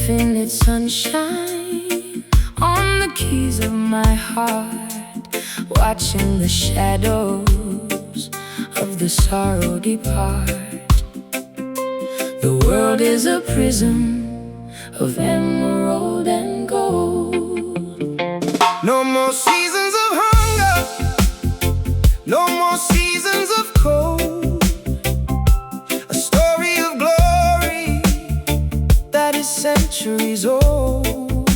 infinite sunshine on the keys of my heart, watching the shadows of the sorrow depart. The world is a prison of emerald and gold. No more seasons of hunger, no more seasons of cold. A story of glory that is centuries old.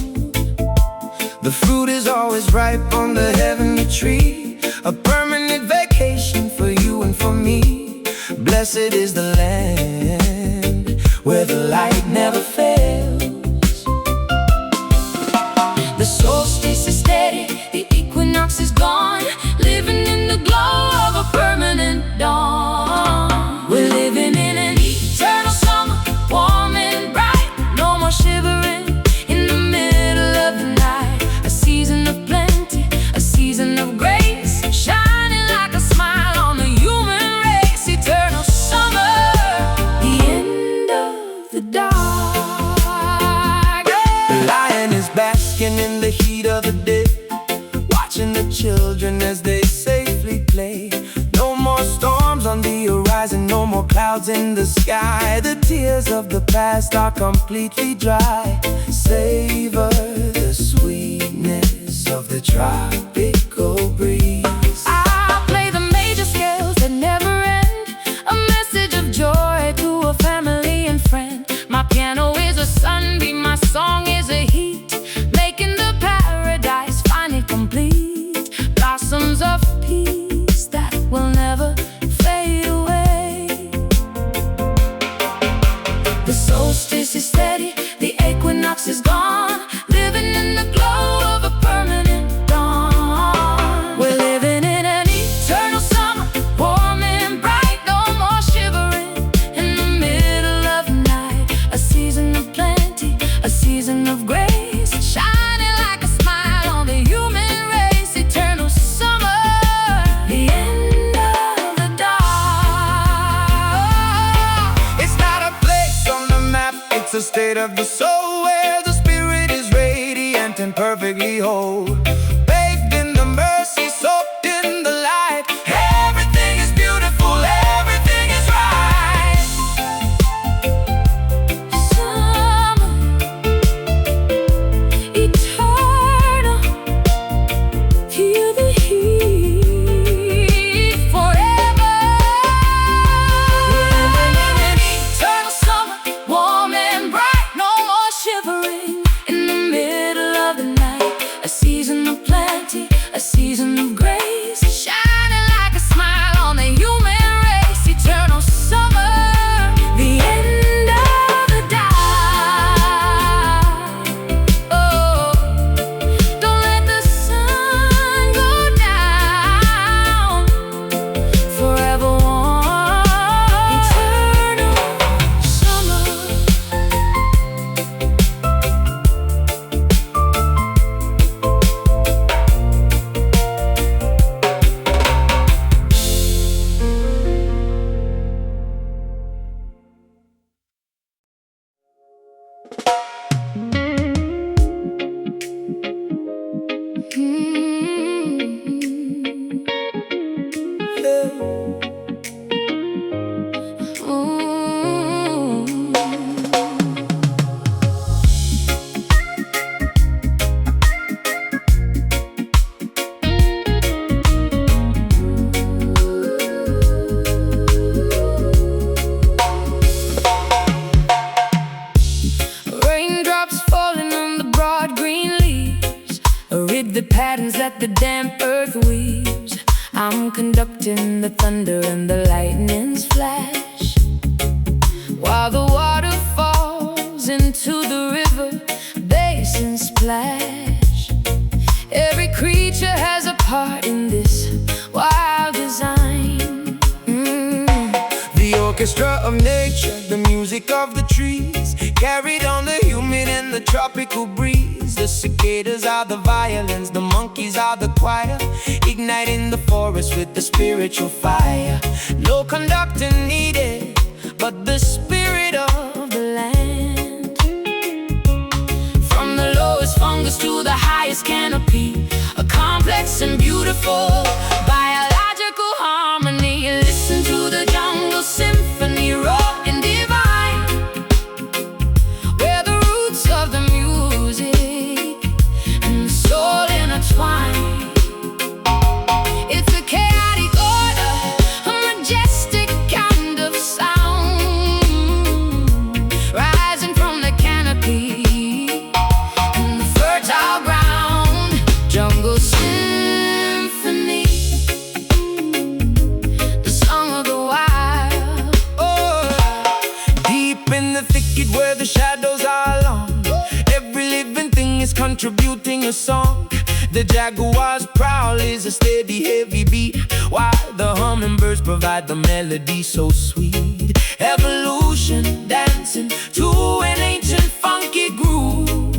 The fruit is always ripe on the heavenly tree, a permanent vacation for you and for me. Blessed is the land where the light never fails. The solstice is steady, the equinox is gone, living in the glow of a permanent dawn. We're living in an eternal summer, warm and bright. No more shivering in the middle of the night. A season of plenty, a season of grace, shining like a smile on the human race. Eternal summer, the end of the dark. The lion is basking in the heat of the day, watching the children as they safely play. No more storms on the horizon, no more clouds in the sky. The tears of the past are completely dry. Savor the sweetness of the tropical breeze. I'll play the major scales that never end, a message of joy to a family and friend. My piano is a sunbeam, my song is a heat, making the paradise finally complete. Blossoms of peace that will never fade away. The solstice is steady, the equinox is gone, living in the glow of a permanent dawn. We're living in an eternal summer, warm and bright. No more shivering in the middle of the night. A season of plenty, a season of grace, shining like a smile on the human race. Eternal summer, the end of the dark. It's not a place on the map, it's a state of the soul, where the spirit is radiant and perfectly whole. Bathed in the mercy, soaked in the light. Everything is beautiful, everything is right. Summer, eternal, feel the heat forever. We're living in an eternal summer, warm and bright. No more shivering in the middle of the night. A season of plenty, a season of grace, shining like a smile on the human race. Eternal summer, the end of the dark. Oh, don't let the sun go down. Forever warm, eternal summer. Raindrops falling on the broad green leaves, read the patterns that the damp earth weaves. I'm conducting the thunder and the lightning's flash, while the water falls into the river basin splash. Every creature has a part in this wild design. The orchestra of nature, the music of the trees, carried on the humid and the tropical breeze. The cicadas are the violins, the monkeys are the choir, igniting the forest with the spiritual fire. No conductor needed, but the spirit of the land. fungus to the highest canopy, a complex and beautiful biological harmony. Listen to the jungle symphony, raw and divine, where the roots of the music and the soul intertwine. It's a chaotic order, a majestic kind of sound, rising from the canopy and the fertile ground. Jungle symphony, the song of the wild. Oh, deep in the thicket where the shadows are long, every living thing is contributing a song. The jaguar's prowl is a steady, heavy beat, while the hummingbirds provide the melody so sweet. Evolution dancing to an ancient funky groove.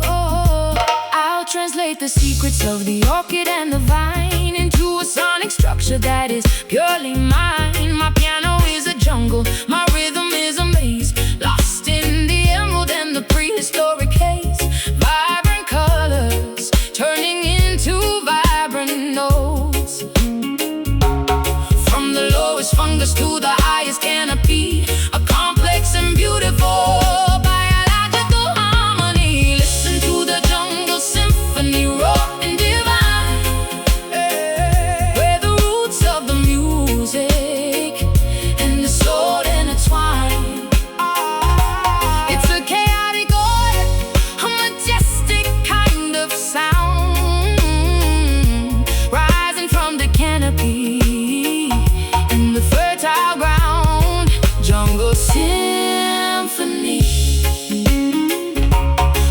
Oh, I'll translate the secrets of the orchid and the vine into a sonic structure that is purely mine. My piano is a jungle, my rhythm is a maze, lost in the emerald and the prehistoric haze. Vibrant colors turning into vibrant notes, from the lowest fungus to the highest canopy, a complex and beautiful biological harmony. Listen to the jungle symphony, raw and divine, where the roots of the music and the soul intertwine. It's a chaotic order, a majestic kind of sound, rising from the canopy and the fertile ground. Jungle symphony,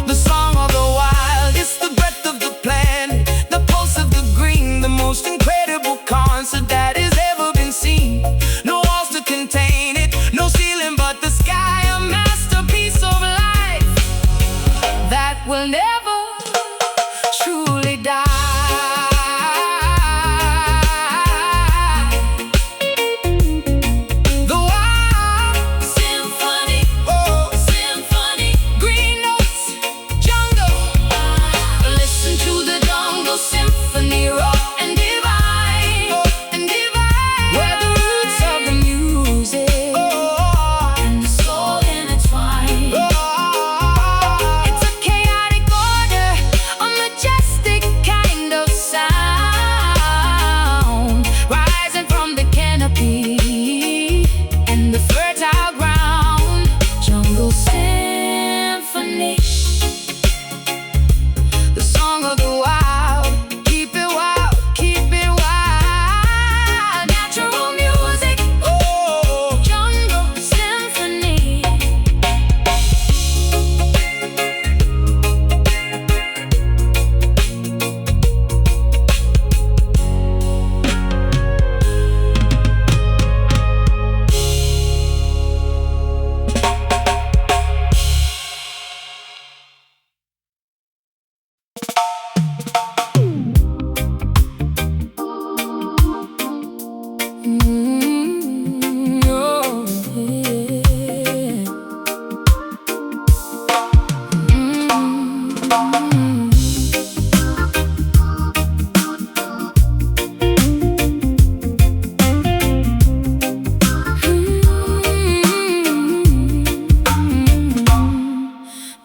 The song of the wild, it's the breath of the planet, the pulse of the green, the most incredible concert that has ever been seen. No walls to contain it, no ceiling but the sky, a masterpiece of life that will never truly die. The wild Symphony, oh, symphony, green notes, jungle. Listen to the jungle symphony, raw and divine, where the roots of the music oh, and the soul intertwine. oh. It's a chaotic order, a majestic kind of sound, rising from the canopy and the fertile ground. Jungle symphony, the song of the wild. Keep it wild, keep it wild. Natural music, Oh, jungle symphony. Oh, yeah.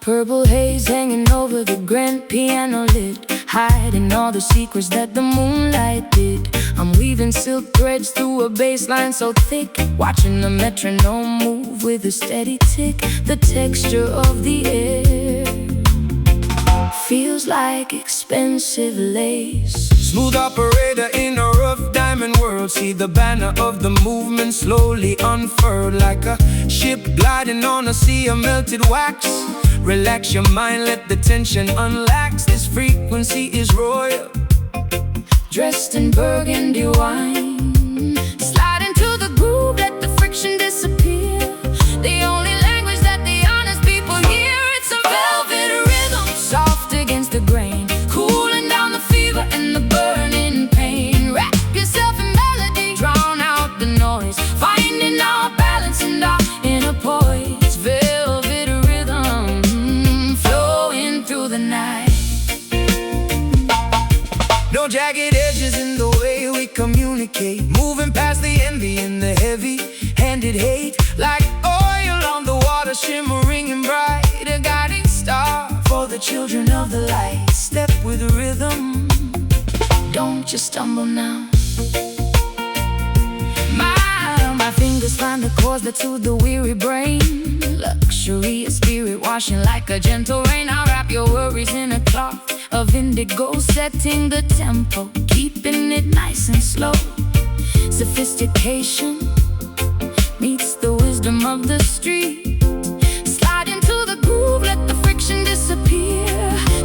Purple haze hanging over the grand piano lid, hiding all the secrets that the moonlight did. I'm weaving silk threads through a bass line so thick, watching the metronome move with a steady tick. The texture of the air feels like expensive lace. smooth operator in a rough diamond world. See the banner of the movement slowly unfurled, like a ship gliding on a sea of melted wax. Relax your mind, let the tension unlax. This frequency is royal, Dressed in burgundy wine, slide into the groove, let the friction disappear. The only language that the honest people hear, it's a velvet rhythm, soft against the grain, cooling down the fever and the burning pain. Wrap yourself in melody, drown out the noise, finding our balance and our inner poise. Velvet rhythm flowing through the night. communicate, moving past the envy and the heavy-handed hate. Like oil on the water, shimmering and bright, a guiding star for the children of the light. Step with the rhythm, don't just stumble now. My fingers find the chords that soothe the weary brain. Luxury, a spirit washing like a gentle rain. I'll wrap your worries in a cloth of indigo, setting the tempo, keeping it nice and slow. Sophistication meets the wisdom of the street. Slide into the groove, let the friction disappear.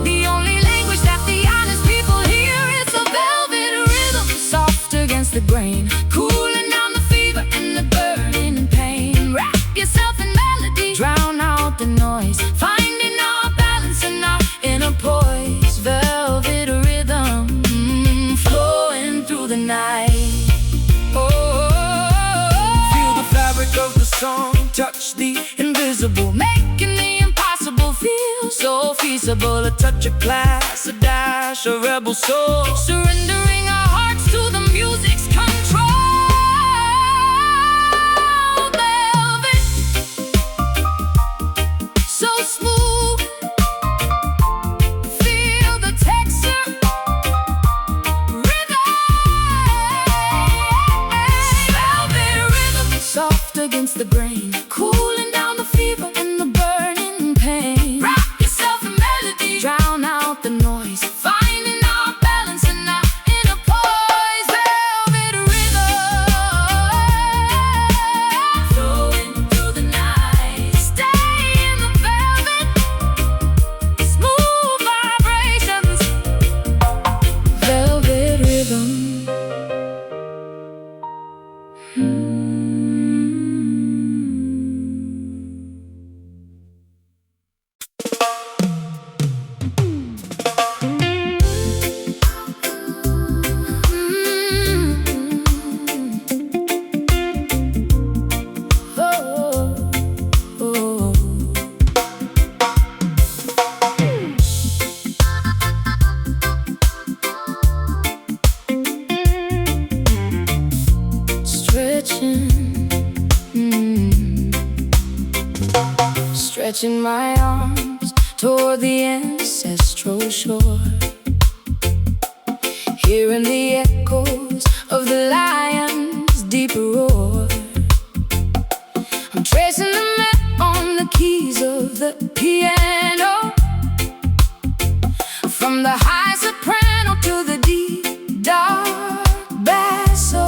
The only language that the honest people hear is a velvet rhythm, soft against the grain, cooling down the fever and the burning pain. Wrap yourself in melody, drown out the noise, finding our balance and our inner poise. Velvet rhythm, flowing through the night. Feel the fabric of the song, touch the invisible, making the impossible feel so feasible. A touch of class, a dash of rebel soul, surrendering our hearts to the music's control. Velvet, so smooth, feel the texture, rhythm. Velvet rhythm, soft against the grain, cooling down the fever and the burning pain. Wrap yourself in melody, drown out the noise, finding our balance and our inner poise. Velvet rhythm, flowing through the night. Stay in the velvet, smooth vibrations. Velvet rhythm. Stretching my arms toward the ancestral shore, hearing the echoes of the lion's deep roar. I'm tracing the map on the keys of the piano, from the high soprano to the deep dark basso.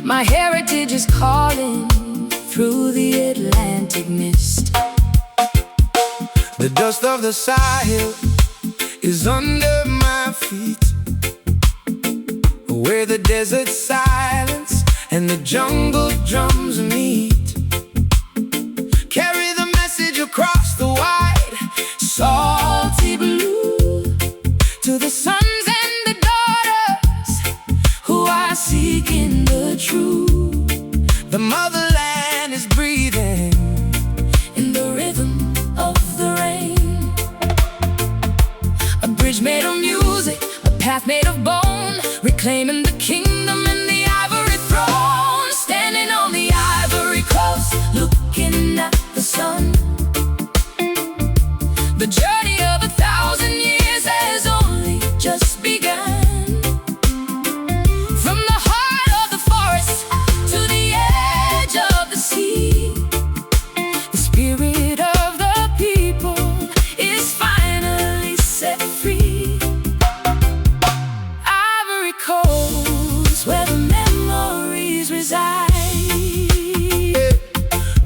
My heritage is calling through the Atlantic mist. The dust of the Sahel is under my feet, where the desert silence and the jungle drums meet. Carry the message across the wide, salty blue, to the sons and the daughters who are seeking the truth. The motherland is breathing in the rhythm of the rain. a bridge made of music, A path made of bone, reclaiming the kingdom and the ivory throne. Standing on the ivory coast, looking at the sun. The journey of 1,000 years has only just begun. From the heart of the forest to the edge of the sea, the spirit of the people is finally set free. Ivory Coast, where the memories reside.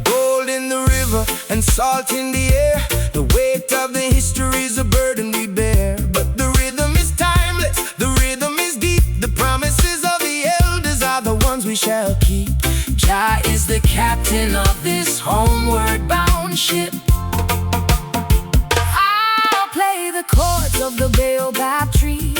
gold in the river and salt in the air. The weight of the history is a burden we bear. But the rhythm is timeless, the rhythm is deep. The promises of the elders are the ones we shall keep. Jah is the captain of this homeward bound ship. I'll play the chords of the baobab tree,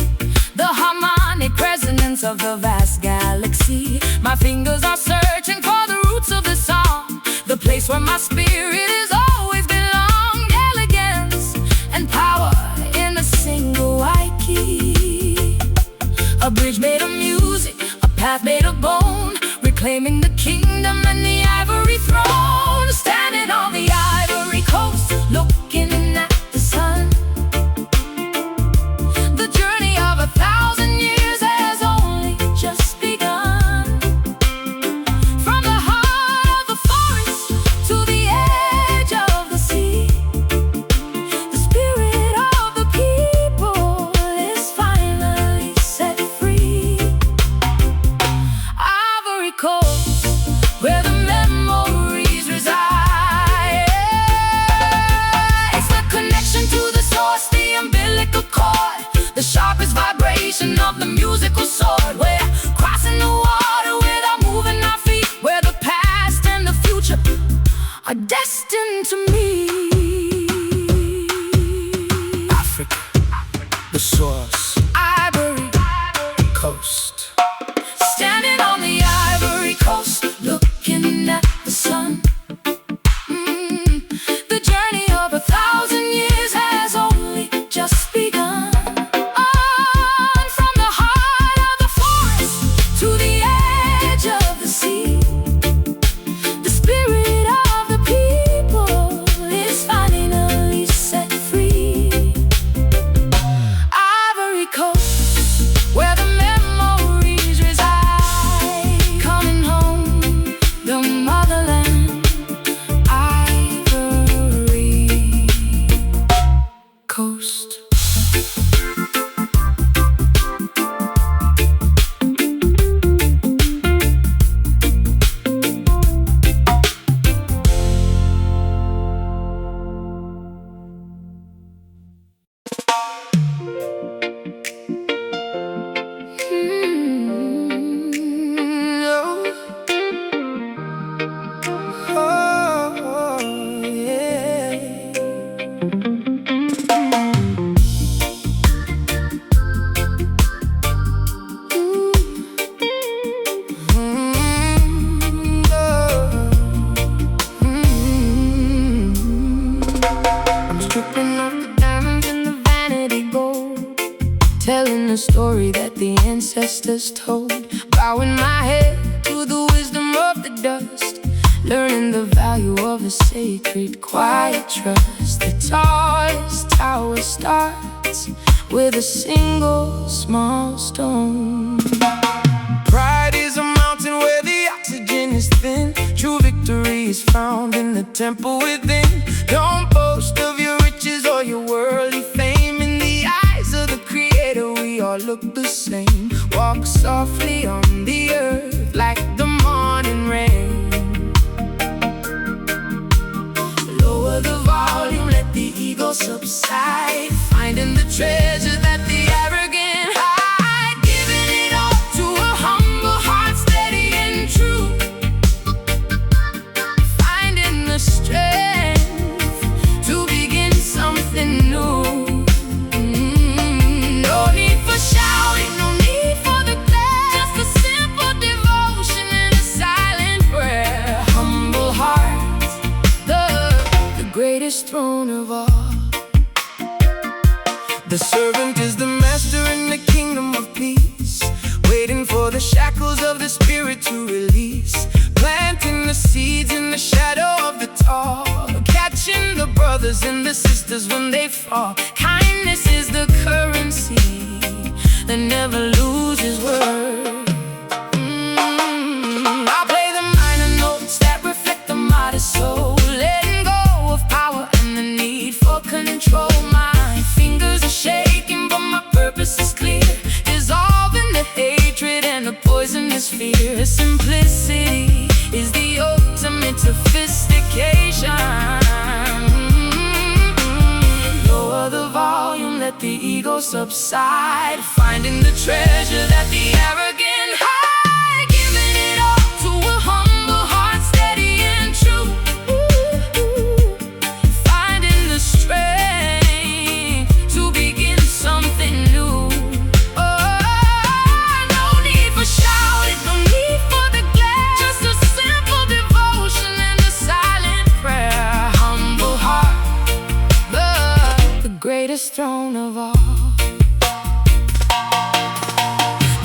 the harmonic resonance of the vast galaxy. My fingers are searching for the roots of the song, the place where my spirit has always belonged. Elegance and power in a single white key, a bridge made of music, claiming the kingdom and the ivory throne, standing on the ivory coast, looking at the sun. The journey of 1,000 years has only just begun. From the heart of the forest to the edge of the sea, the spirit of the people is finally set free. Ivory Coast, where the memories reside. It's the connection to the source, the umbilical cord, the sharpest vibration of the musical sword. We're crossing the water without moving our feet, where the past and the future are destined to meet. Africa, the source, Ivory coast. standing on the ivory coast, looking at the sun. The journey of 1,000 years has only just begun. On from the heart of the forest to the edge of the sea, the spirit of the people is finally set free. Ivory Coast, where the memories reside. Coming home, the motherland. Ivory Coast. Oh, yeah. I'm stripping off the diamonds and the vanity gold, telling the story that the ancestors told. Bowing my head to the wisdom of the dust, learning the value of a sacred, quiet trust. The tallest tower starts with a single small stone. Pride is a mountain where the oxygen is thin. True victory is found in the temple within. Don't boast of your riches or your worldly fame. In the eyes of the Creator, we all look the same. Walk softly on the earth like the morning rain. Lower the volume, let the ego subside, finding the treasure that the arrogant hide. Giving it all to a humble heart, steady and true, finding the strength to begin something new. No need for shouting, no need for the glare, just a simple devotion and a silent prayer. Humble heart, the greatest throne of all. The servant is the master in the kingdom of peace, waiting for the shackles of the spirit to release. Planting the seeds in the shadow of the tall, catching the brothers and the sisters when they fall. Kindness is the currency that never loses worth. I'll play the minor notes that reflect the modest soul, letting go of power and the need for control. My fingers are shaking, but my purpose is clear, dissolving the hatred and the poisonous fear. Simplicity is the ultimate sophistication. Lower the volume, let the ego subside, finding the treasure that the arrogant hide. Giving it all to a humble heart, steady and true, finding the strength to begin something new. No need for shouting, no need for the glare, just a simple devotion and a silent prayer. Humble heart, the greatest throne of all.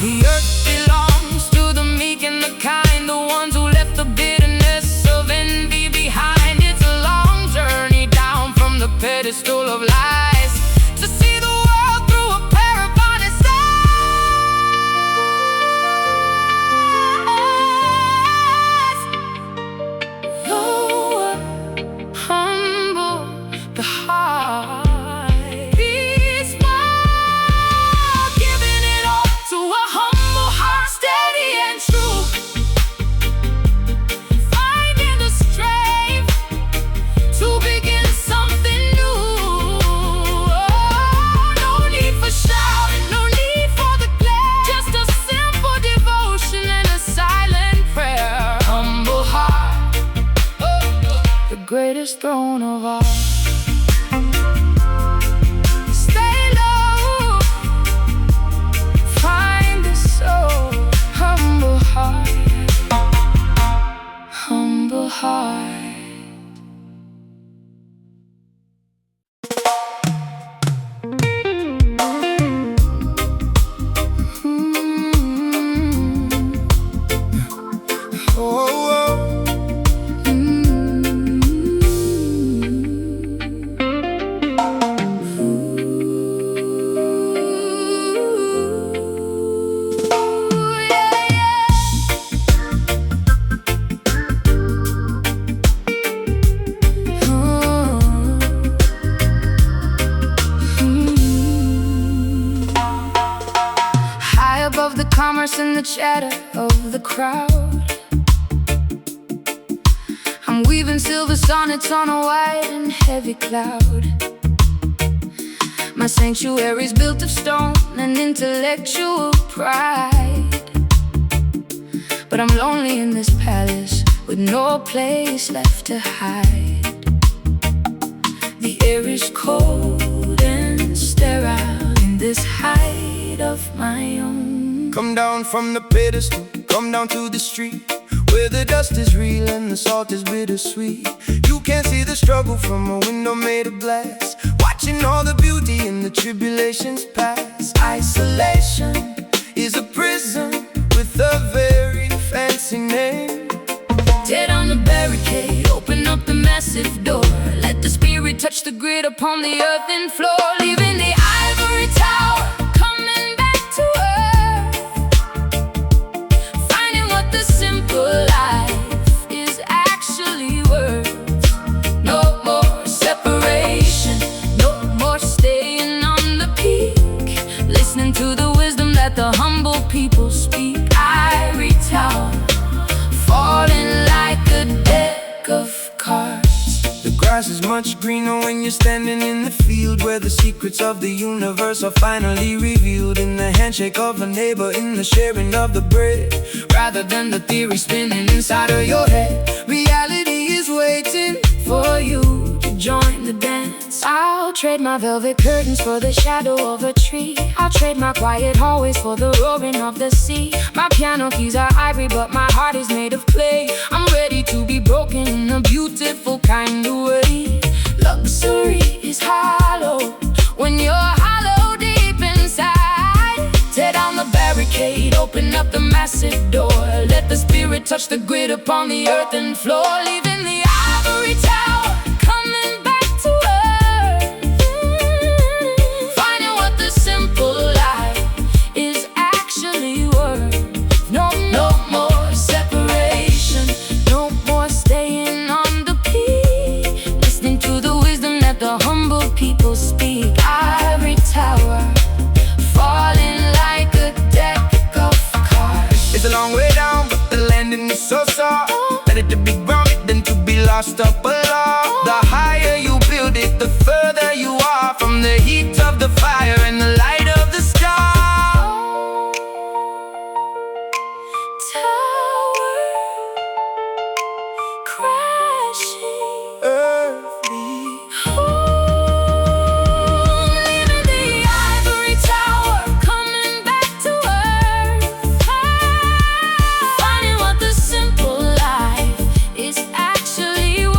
The earth belongs to the meek and the kind, the one pedestal of lies, to see the world through a pair of honest eyes. Lower, humble, the heart beats wild, giving it all to a humble heart, steady and true, finding the strength to begin something new. No need for shouting, no need for the glare, just a simple devotion and a silent prayer. Humble heart, the greatest throne of all. Stay low, find the soul. Humble heart, humble heart. High above the commerce and the chatter of the crowd, I'm weaving silver sonnets on a white and heavy cloud. My sanctuary's built of stone and intellectual pride, but I'm lonely in this palace with no place left to hide. The air is cold and sterile in this height of my own. Come down from the pedestal, come down to the street, where the dust is real and the salt is bittersweet. You can't see the struggle from a window made of glass, watching all the beauty in the tribulations pass. Isolation is a prison with a very fancy name. Tear down the barricade, open up the massive door, let the spirit touch the grid upon the earthen floor, leaving the ivory tower, coming back to earth, finding what the simple life is actually worth. No more separation, no more staying on the peak, listening to the wisdom that the humble people speak. Ivory tower, falling like a deck of cards. The grass is much greener when you're standing in the field, where the secrets of the universe are finally revealed, in the handshake of a neighbor, in the sharing of the bread, rather than the theory spinning inside of your head. Reality is waiting for you to join the dance. I'll trade my velvet curtains for the shadow of a tree, I'll trade my quiet hallways for the roaring of the sea. My piano keys are ivory, but my heart is made of clay. I'm ready to be broken in a beautiful kind of way. Luxury is hollow when you're hollow deep inside. Tear down the barricade, open up the massive door, let the spirit touch the grid upon the earthen floor, leaving the ivory tower, coming back to earth, finding what the simple life is actually worth. No more separation, no more staying on the peak, listening to the wisdom that the humble people speak. Ivory tower, falling like a deck of cards. It's a long way down, but the landing is so soft. Better to be grounded than to be lost up aloft. The higher you build it, the further you are from the heat of the fire and the light of the star. Tower crashing, earthly home, leaving the ivory tower, coming back to earth, finding what the simple life is actually worth.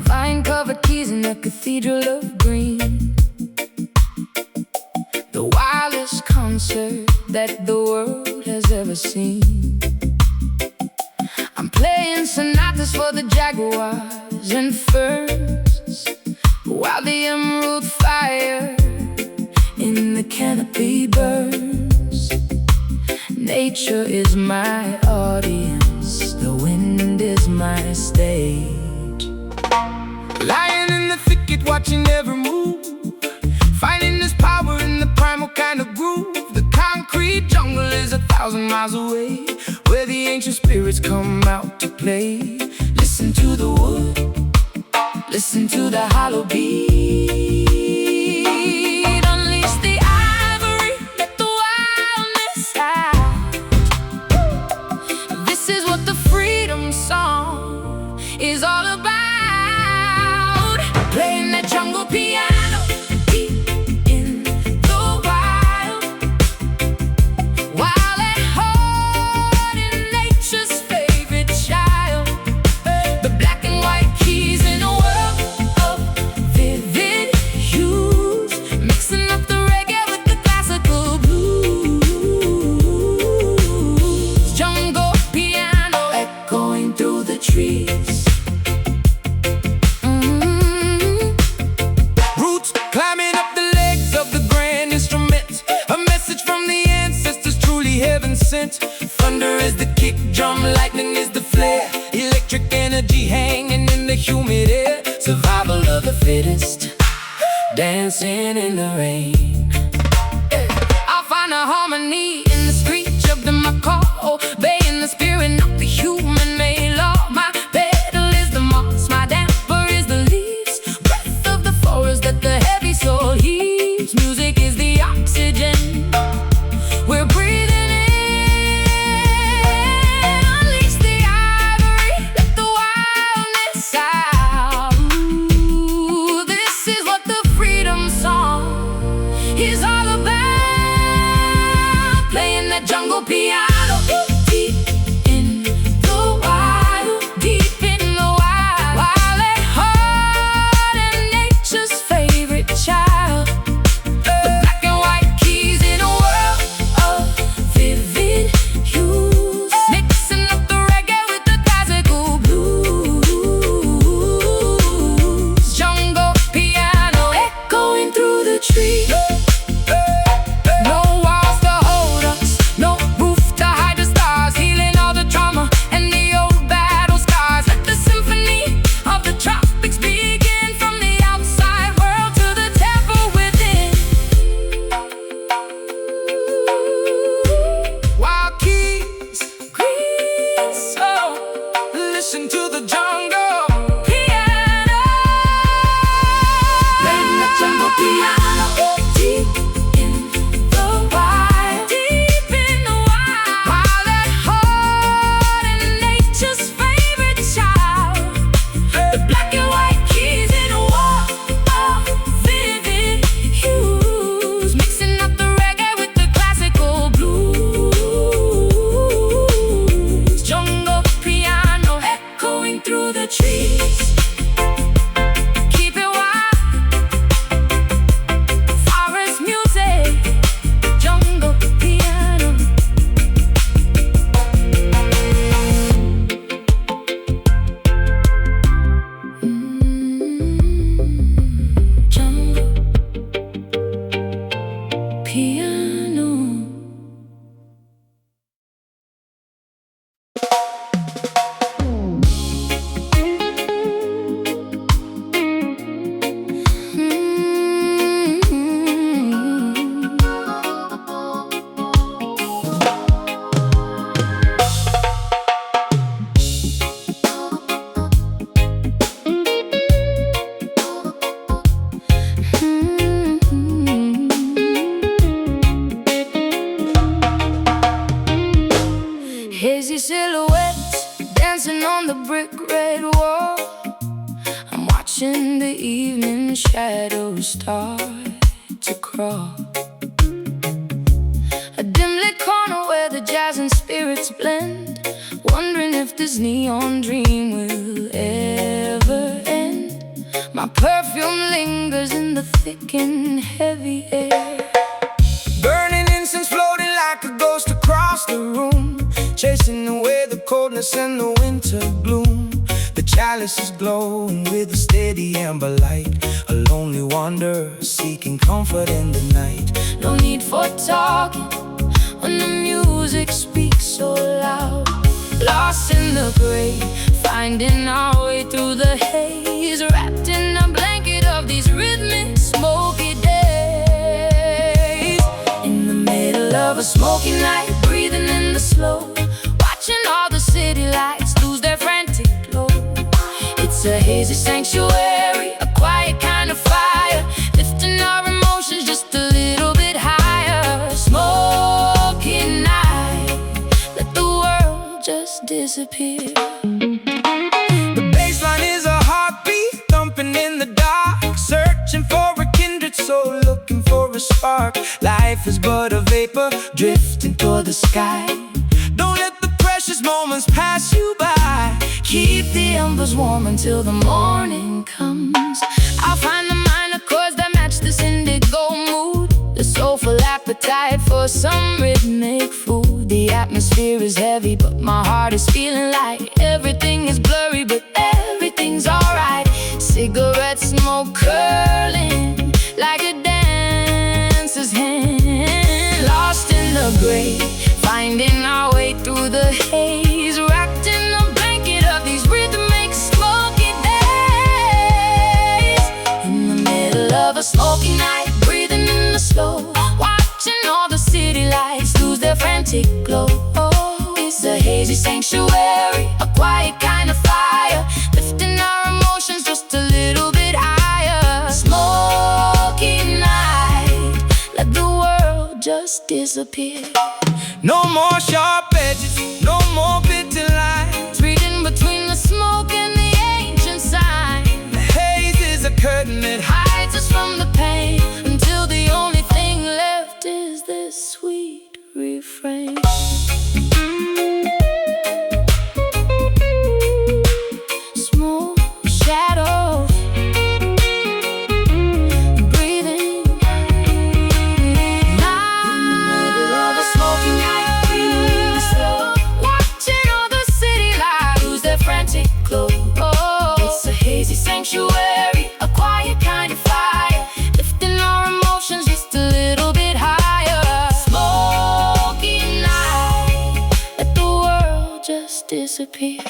Vine-covered keys in a cathedral of green, the wildest concert that the world has ever seen. I'm playing sonatas for the jaguars and firs, while the emerald fire in the canopy burns. Nature is my audience, the wind is my stage. Lying in the thicket, watching every move, finding this power in the primal kind of groove. The concrete jungle is 1,000 miles away, where the ancient spirits come out to play. Listen to the wood, listen to the hollow beat. Unleash the ivory, let the wildness out. This is what the freedom song is all about. Playing that jungle piano deep in the wild, while at heart in nature's favorite child. The black and white keys in a world of vivid hues, mixing up the reggae with the classical blues. Jungle piano echoing through the trees. Climbing up the legs of the grand instruments, a message from the ancestors truly heaven sent. Thunder is the kick drum, lightning is the flare, electric energy hanging in the humid air. Survival of the fittest, dancing in the rain. I'll find a harmony in the screech of the macaw, obeying the spirit, not the human-made law. My pedal is the moss, my damper is the leaves, breath of the forest that the heavy soul heaves. Music is the oxygen we're breathing in. Unleash the ivory, let the wildness out. Ooh, this is what the freedom song is all about. Playing that jungle piano deep in the wild, deep in the wild, while at heart and nature's favorite child. The black and white keys in a world of vivid hues, mixing up the reggae with the classical blues. Jungle piano echoing through the trees. No walls to hold us, no roof to watching the evening shadows start to crawl. A dim-lit corner where the jazz and spirits blend, wondering if this neon dream will ever end. My perfume lingers in the thick and heavy air, burning incense floating like a ghost across the room, chasing away the coldness and the winter gloom. The chalice is glowing with a steady amber light, a lonely wanderer seeking comfort in the night. No need for talking when the music speaks so loud. Lost in the gray, finding our way through the haze, wrapped in a blanket of these rhythmic smoky days. In the middle of a smoky night, breathing in the slow, watching all the city lights lose their frantic glow. It's a hazy sanctuary, a quiet kind of fire, lifting our emotions just a little bit higher. Smoky night, let the world just disappear. The bassline is a heartbeat thumping in the dark, searching for a kindred soul, looking for a spark. Life is but a vapor drifting toward the sky. Don't let the precious moments pass you by. Keep the embers warm until the morning comes. I'll find the minor chords that match this indigo mood, the soulful appetite for some rhythmic food. The atmosphere is heavy, but my heart is feeling light. Everything is blurry, but everything's alright. Cigarette smoke curling like a dancer's hand, lost in the gray, finding our way through the haze, wrapped in a blanket of these rhythmic smoky days. In the middle of a smoky night, breathing in the slow, watching all the city lights lose their frantic glow. It's a hazy sanctuary, a quiet kind of fire, lifting our emotions just a little bit higher. Smoky night, let the world just disappear. No more sharp edges, no more bitter lines, Reading between the smoke and the ancient sign. the haze is a curtain that Hides us from the pain, until the only thing left is this sweet refrain. Smooth shadows, breathing middle of a smoky night, breathing slow, watching all the city lights lose their frantic glow. It's a hazy sanctuary, a quiet kind of fire, lifting our emotions just a little bit higher. Smoky night, let the world just disappear.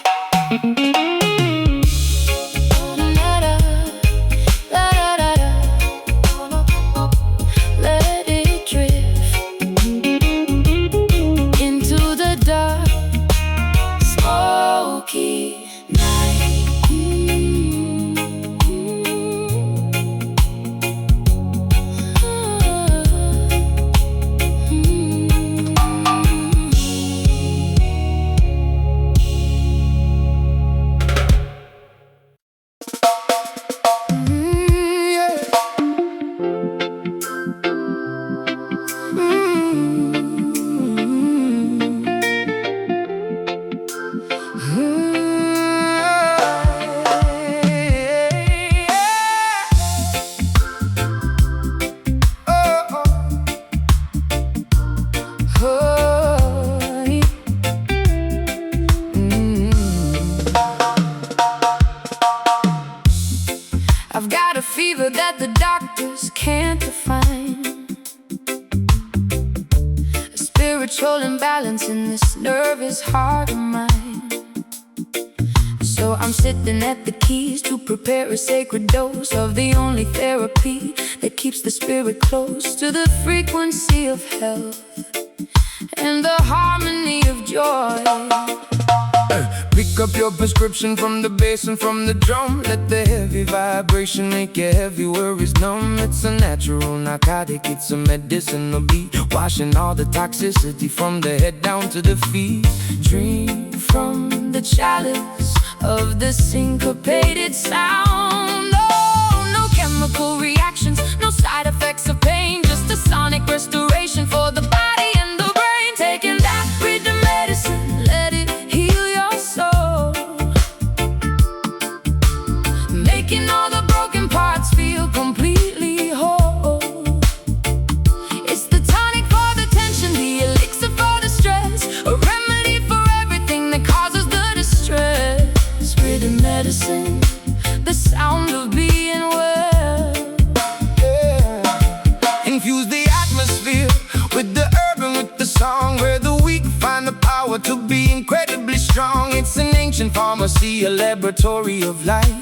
Let it drift into the dark, smoky night. I've got a fever that the doctors can't define, a spiritual imbalance in this nervous heart of mine. So I'm sitting at the keys to prepare a sacred dose of the only therapy that keeps the spirit close to the frequency of health and the harmony of joy. pick up your prescription from the bass and from the drum. Let the heavy vibration make your heavy worries numb. It's a natural narcotic, it's a medicinal beat, washing all the toxicity from the head down to the feet. Drink from the chalice of the syncopated sound. chemical reactions, no side effects of pain, just a sonic restoration for the body and the brain. Taking that rhythm medicine, let it heal your soul, making all the broken parts feel completely whole. It's the tonic for the tension, the elixir for the stress, a remedy for everything that causes the distress. Rhythm medicine, the sound of being well. Yeah. Infuse the atmosphere with the herb and with the song, where the weak find the power to be incredibly strong. It's an ancient pharmacy, a laboratory of light,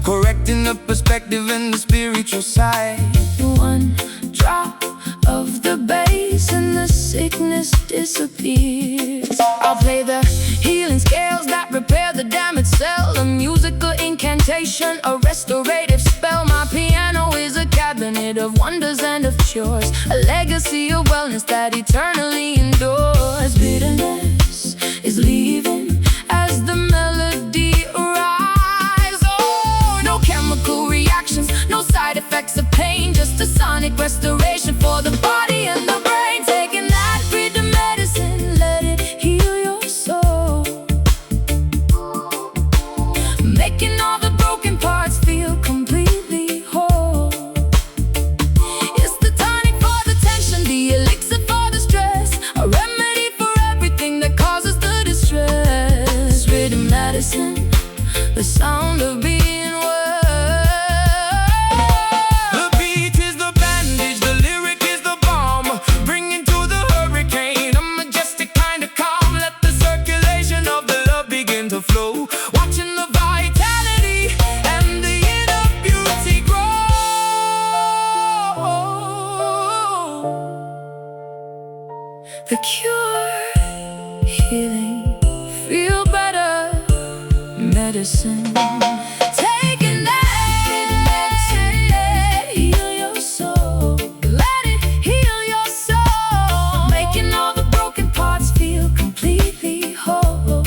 correcting the perspective and the spiritual side. One drop of the bass and the sickness disappears. I'll play the healing scales that repair the damaged cell, a musical incantation, a restorative spell. My piano is a cabinet of wonders and of cures, a legacy of wellness that eternally endures. Bitterness is leaving as the melody arrives. Oh, no chemical reactions, no side effects of pain, just a sonic restoration for the body and the brain. Taking that rhythm medicine, let it heal your soul, making all the broken parts feel completely whole. It's the tonic for the tension, the elixir for the stress, a remedy for everything that causes the distress. Rhythm medicine, the sound of being well. The beat is the bandage, the lyric is the balm, bringing to the hurricane a majestic kind of calm. Let the circulation of the love begin to flow, watching the vitality and the inner beauty grow. The cure, healing, feel better, medicine. Taking that, heal your soul, let it heal your soul, making all the broken parts feel completely whole.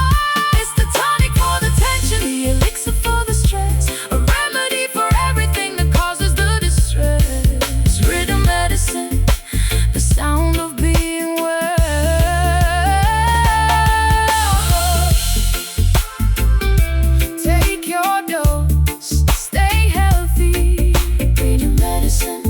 Oh, it's the tonic for the tension, the elixir for the stress, a remedy for everything that causes the distress. Rhythm medicine, the sound of being well. Take your dose, stay healthy. Rhythm medicine.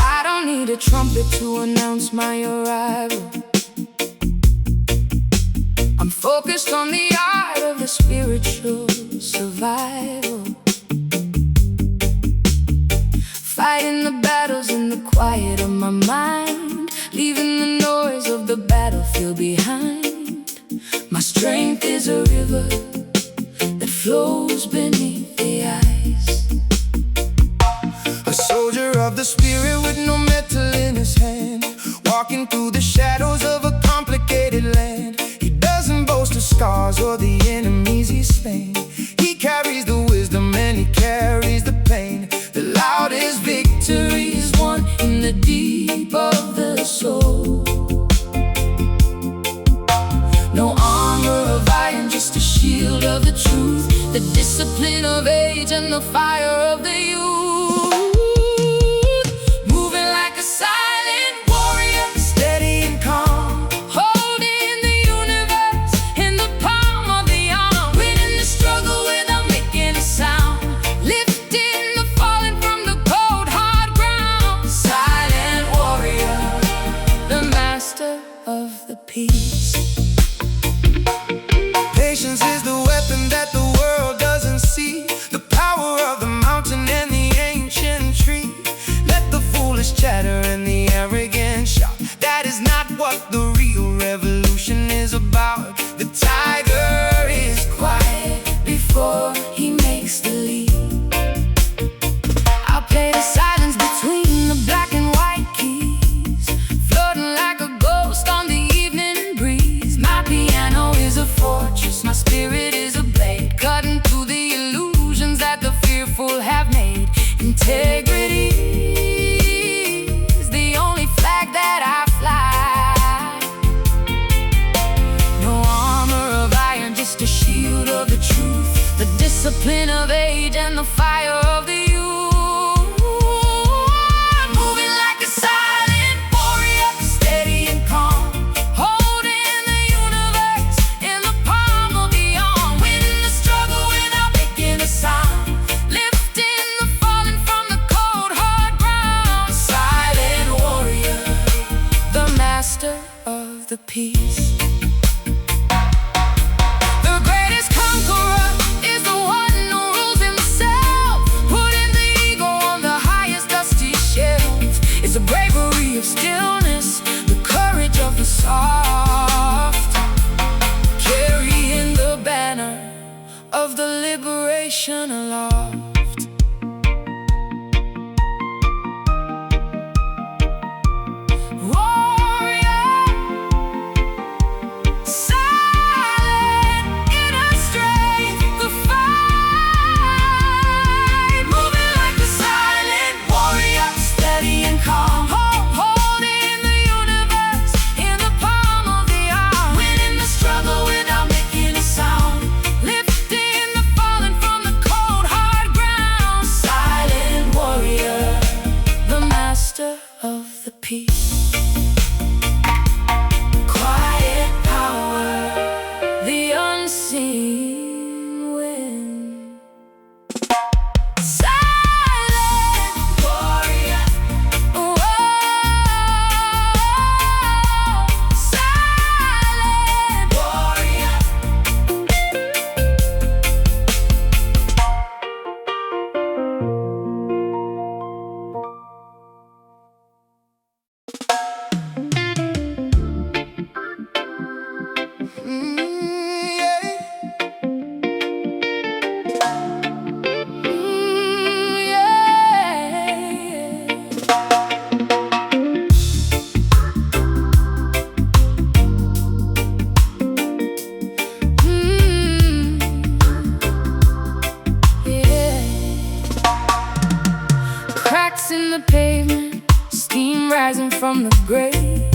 I don't need a trumpet to announce my arrival. I'm focused on the art of the spiritual survival, fighting the battles in the quiet of my mind, leaving the noise of the battlefield behind. My strength is a river that flows beneath the ice, A soldier of the spirit with no metal in his hand, walking through the shadows of a complicated land. He doesn't boast of scars or the enemies he's slain. He carries the wisdom and he carries the pain. The loudest victory is won in the deep of the soul. no armor of iron, just a shield of the truth, the discipline of age and the fire of the youth. Moving like a silent warrior, Steady and calm, holding the universe in the palm of the arm, winning the struggle without making a sound, lifting the fallen from the cold hard ground. Silent warrior, the master of the peace. patience is the weapon that the world doesn't integrity is the only flag that I fly. No armor of iron, just a shield of the truth, the discipline of age and the fire of the youth. Moving like a silent warrior, steady and calm, holding the universe in the palm of the arm, winning the struggle without making a sound, lifting the fallen from the cold hard ground. Silent warrior, the master of the peace. The greatest conqueror is the one who rules himself, putting the ego on the highest dusty shelf. It's the bravery of stillness, the courage of the soft, carrying the banner of the liberation aloft. Warrior, silent inner strength, the fight. Moving like a silent warrior, steady and calm, holding the universe in the palm of the arm, winning the struggle without making a sound, lifting the fallen from the cold hard ground. Silent warrior, the master of the peace. Quiet power, the unseen wind. Silent warrior, whoa. Silent warrior. Cracks in the pavement, steam rising from the grate.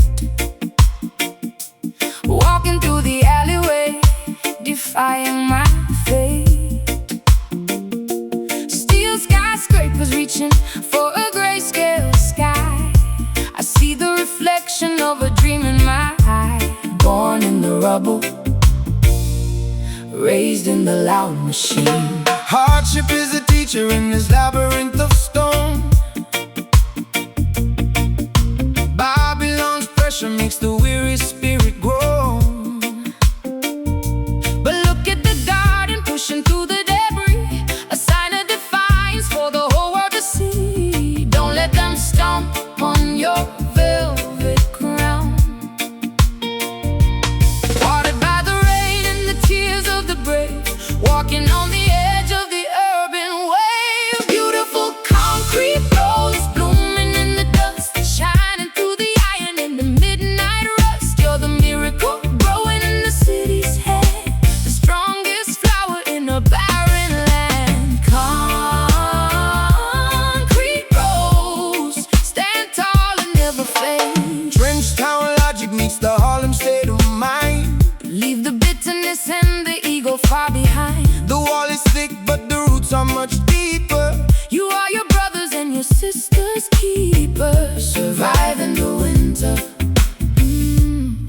Walking through the alleyway, defying my fate. Steel skyscrapers reaching for a grayscale sky. I see the reflection of a dream in my eye. Born in the rubble, raised in the loud machine. Hardship is a teacher in this labyrinth of stone. Babylon's pressure makes the weary spirit grow. But look at the garden pushing through the debris, a sign of defiance for the whole world to see. Don't let them stomp on your velvet crown. Watered by the rain and the tears of the brave, walking on the edge of the urban wave. Beautiful concrete roads blooming in the dust, shining through the iron in the midnight rust. You're the miracle growing in the city's head, the strongest flower in a barren land. Concrete roads stand tall and never fade. Trenchtown logic meets the Harlem state of mind. Leave the bitterness and the ego far behind. The wall is thick, but the roots are much deeper. You are your brothers and your sisters' keepers, surviving the winter,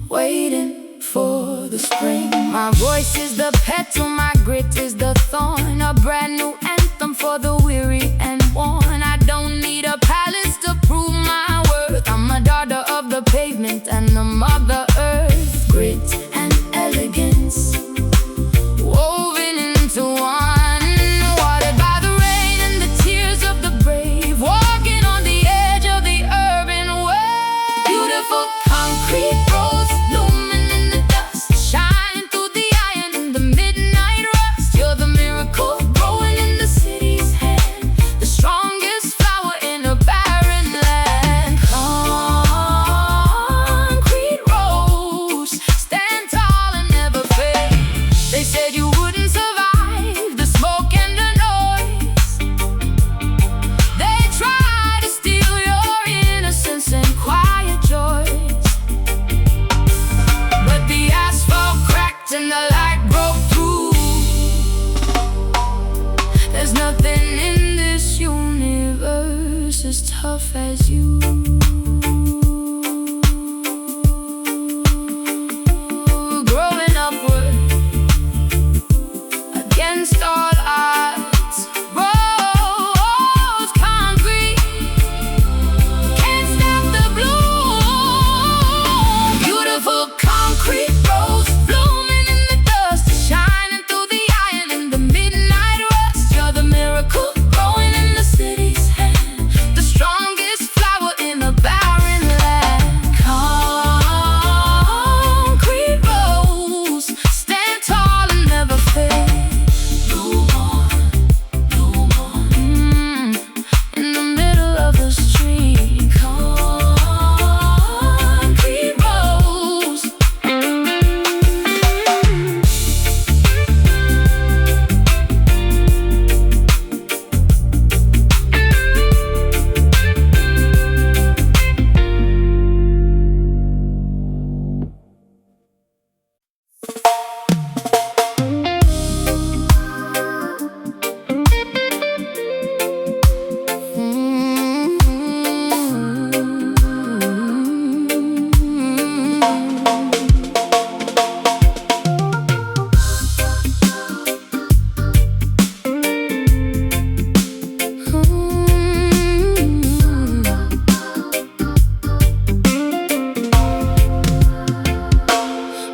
waiting for the spring. My voice is the petal, my grit is the thorn, a brand new anthem for the weary and worn. I don't need a palace to prove my worth. I'm a daughter of the pavement and the mother earth. Grit and elegance woven into one, watered by the rain and the tears of the brave, walking on the edge of the urban wave. Beautiful concrete roads looming in the dust, shine through the iron in the midnight rust. You're the miracle growing in the city's hand, the strongest flower in a barren land. Concrete roads stand tall and never fade. tough as you. Growing upward against all odds, rose concrete can't stop the bloom. Beautiful concrete rose blooming in the dust, shining through the iron in the midnight rust. You're the miracle growing in the city's hand, the strongest flower in a barren land. Concrete rose, stand tall and never fade. Bloom on, in the middle of the street. Concrete rose.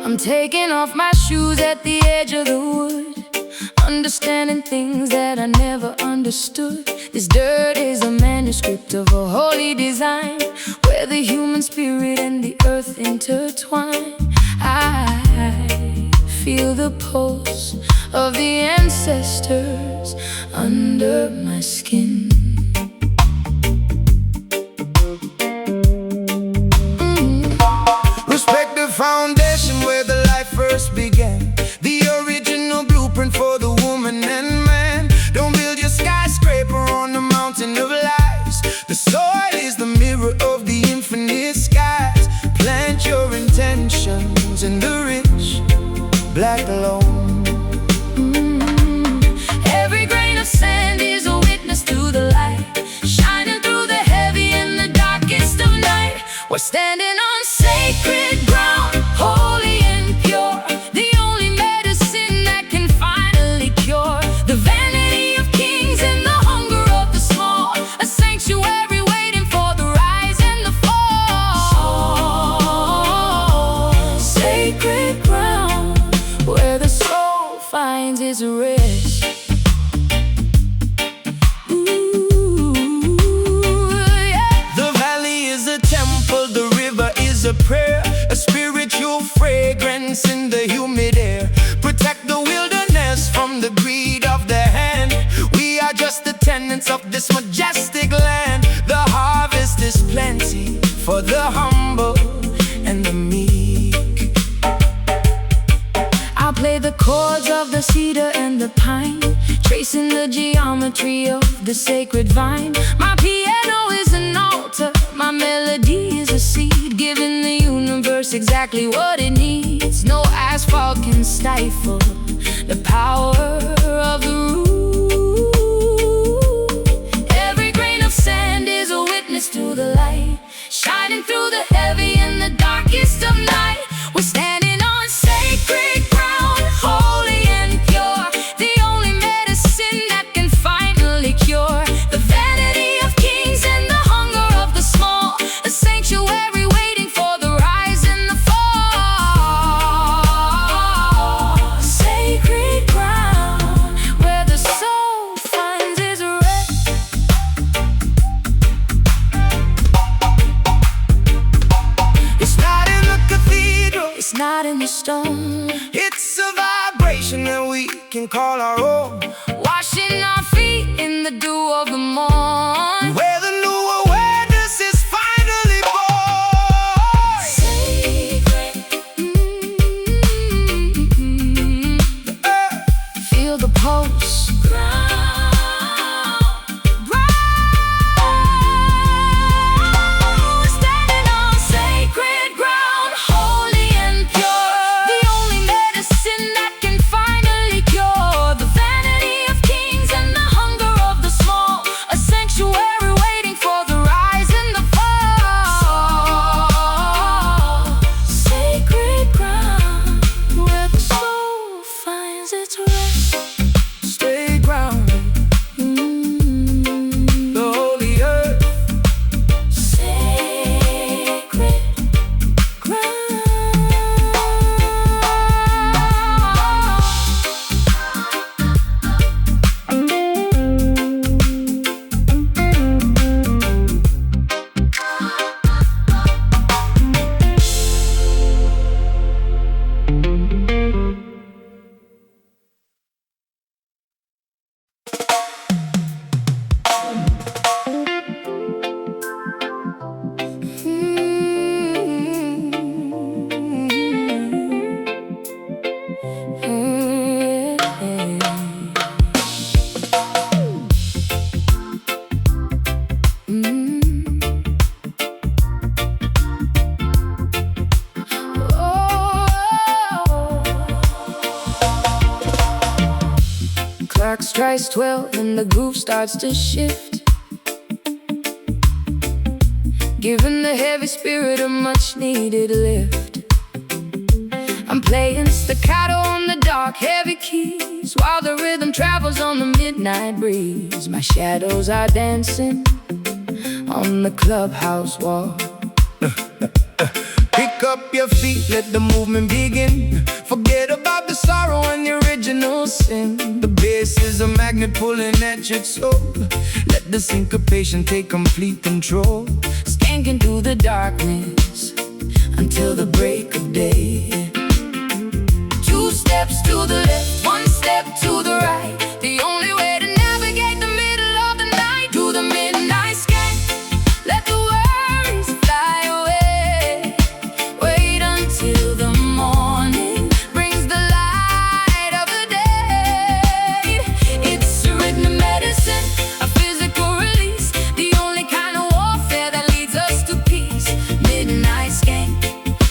I'm taking off my shoes at the edge of the wood, understanding things that I never understood. This dirt is a manuscript of a holy design, where the human spirit and the earth intertwine. I feel the pulse of the ancestors under my skin. Respect the foundation where the life first began, the original blueprint for the woman and man. Don't build your skyscraper on the mountain of lies. The soil is the mirror of the infinite skies. Plant your intentions in the rich, black alone. Every grain of sand is a witness to the light, shining through the heavy and the darkest of night. We're standing on sacred ground, holy and pure, the only medicine that can finally cure the vanity of kings and the hunger of the small, a sanctuary waiting for the rise and the fall. Sacred ground where the soul finds its rest. The valley is a temple, the river is a prayer, a spiritual fragrance in the humid air. Protect the wilderness from the greed of the hand. We are just the tenants of this majestic land. The harvest is plenty for the humble and the meek. I'll play the chords of the cedar and the pine, tracing the geometry of the sacred vine. My piano is an altar, my melody is a seed, giving the universe exactly what it needs. No asphalt can stifle the power of the root. Every grain of sand is a witness to the light, shining through the heavy and the darkest of night. We're standing on sacred ground, holy and pure, the only medicine that can finally cure the vanity of kings and the hunger of the small, a sanctuary waiting for the rise and the fall. Sacred ground where the soul finds its rest. It's not in the cathedral, It's not in the stone, it's a vibration that we can call our own. washing our feet in the dew of the morn. Where the new awareness is finally born. Sacred, feel the pulse. Standing on sacred ground, holy and pure, the only medicine that can finally cure the vanity of kings and the hunger of the small, a strikes 12 and the groove starts to shift, giving the heavy spirit a much needed lift. I'm playing staccato on the dark, heavy keys, while the rhythm travels on the midnight breeze. My shadows are dancing on the clubhouse wall. Pick up your feet, let the movement begin. Forget about the sorrow and the original sin. The bass is a magnet pulling at your soul. Let the syncopation take complete control. Skanking through the darkness until the break of day. 2 steps to the left, 1 step to the right. The only way to navigate the middle of the night. Do the midnight skank, let the worries fly away. Wait until the morning brings the light of the day. It's a rhythm medicine, a physical release, the only kind of warfare that leads us to peace. Midnight skank,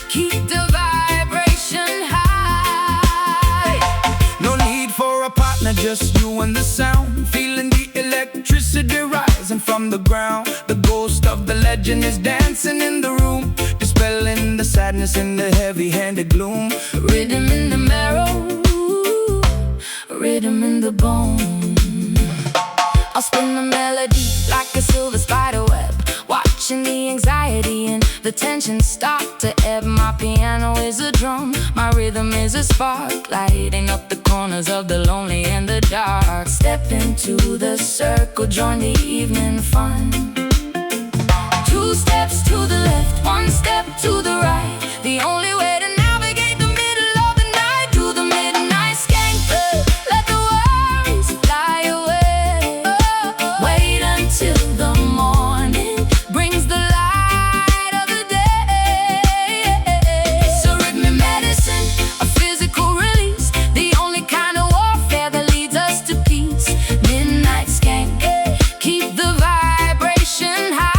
keep the vibration high. No need for a partner, just you and the sound. Feeling the electricity rising from the ground. The ghost of the legend is dancing in the room, dispelling the sadness in the heavy-handed gloom. Rhythm in the marrow, rhythm in the bone. I'll spin the melody like a silver spider web, watching the anxiety and the tension start to ebb. My piano is a drum, my rhythm is a spark, lighting up the corners of the lonely and the dark. Step into the circle, join the evening fun. 2 steps to the left, 1 step to the right. The only way to navigate the middle of the night. Do the midnight skank, let the worries fly away. Wait until the morning brings the light of the day. It's a rhythm medicine, a physical release, the only kind of warfare that leads us to peace. Midnight skank, keep the vibration high.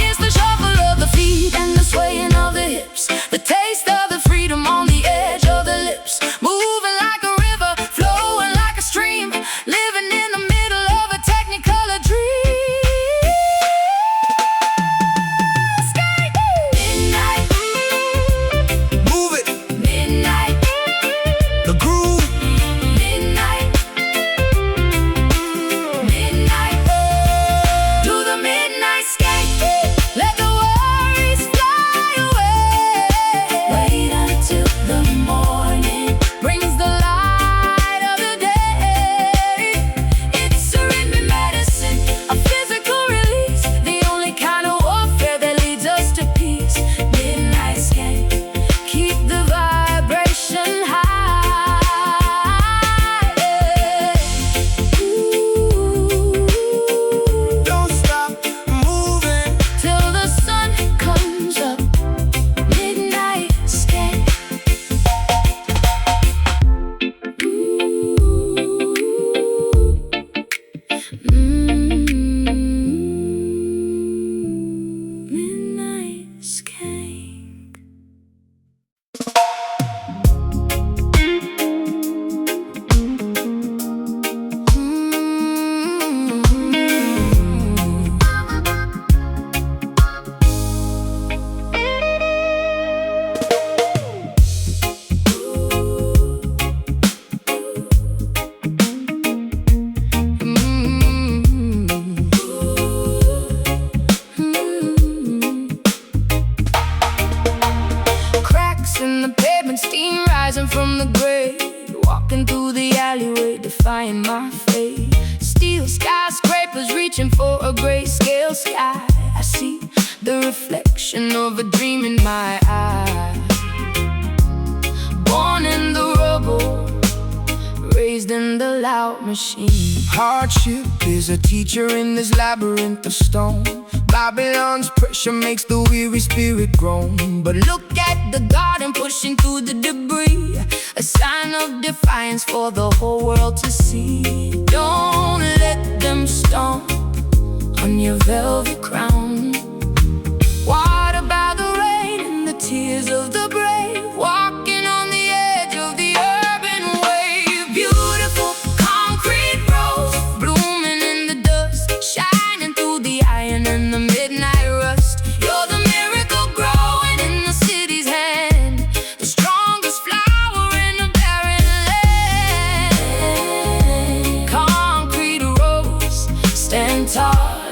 It's the shuffle of the feet and the swaying of the hips, the taste of the freedom on the edge of the lips. Moving like a river, flowing like a stream, living in the middle of a technicolor dream. Skank. Midnight, Move it, midnight, the groove. midnight, midnight. Do the midnight skank, let the worries fly away. Wait until the morning brings the light of the day. It's a rhythm medicine, a physical release, the only kind of warfare that leads us to peace. Midnight skank, keep the vibration high. Ooh. Don't stop moving. Till the sun comes up. Midnight skank. Midnight skank. Cracks in the pavement, steam rising from the grave. Walking through the alleyway, defying my fate. Steel skyscrapers reaching for a grayscale sky. I see the reflection of a dream in my eye. Born in the rubble, raised in the loud machine. Hardship is a teacher in this labyrinth of stone. Babylon's pressure makes the weary spirit groan. But look at the garden pushing through the debris, a sign of defiance for the whole world to see. Don't let them stomp on your velvet crown. What about the rain and the tears of the brave, walking on the edge of the urban wave? Beautiful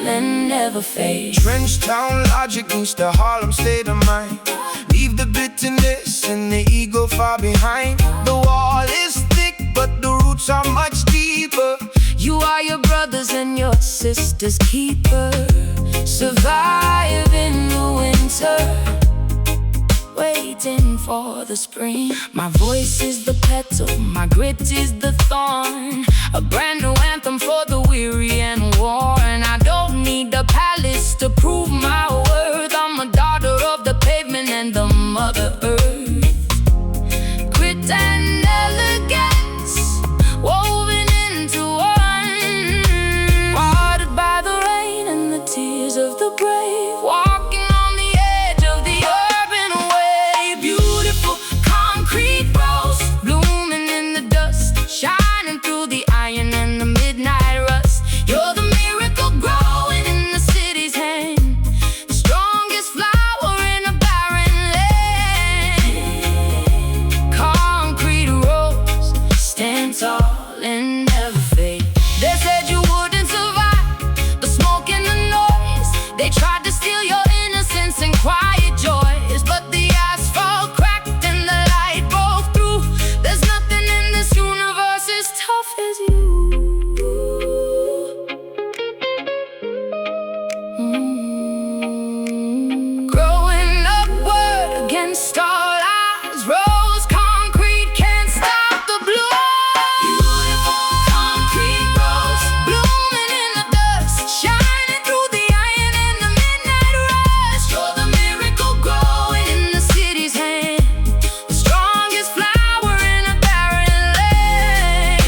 and never fade. Trench town logic meets the Harlem state of mind. Leave the bitterness and the ego far behind. The wall is thick, but the roots are much deeper. You are your brother's and your sister's keeper. Survive in the winter, waiting for the spring. My voice is the petal, my grit is the thorn. A brand new anthem for the weary and worn. I don't need a palace to prove my worth. I'm a daughter of the pavement and the mother earth. Grit and elegance woven into one, watered by the rain and the tears of the brave. Walking on the edge of the urban wave. Beautiful concrete rose blooming in the dust, shining through the iron and the midnight rust. You're the miracle growing in the city's hand, the strongest flower in a barren land. Concrete rose, stand tall and never fade. They said you wouldn't survive the smoke and the noise. They tried to steal your innocence and quiet joys, but the asphalt cracked and the light broke through. There's nothing in this universe as tough as you. Growing upward against all odds, rose concrete can't stop the bloom. Beautiful concrete rose blooming in the dust, shining through the iron and the midnight rush. You're the miracle growing in the city's hand, the strongest flower in a barren land.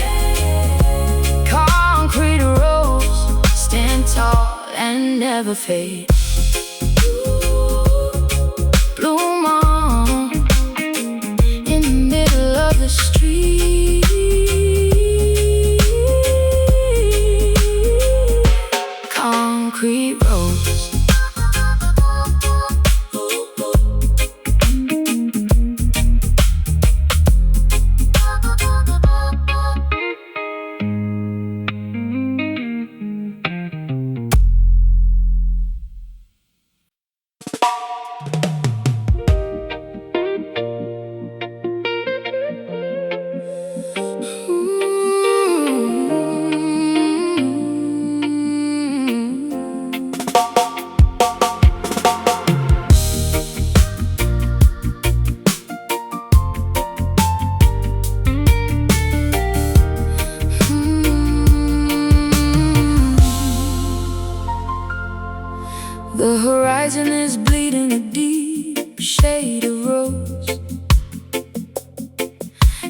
Concrete rose, stand tall and never fade. Bloom on in the middle of the street. Concrete rose. The horizon is bleeding a deep shade of rose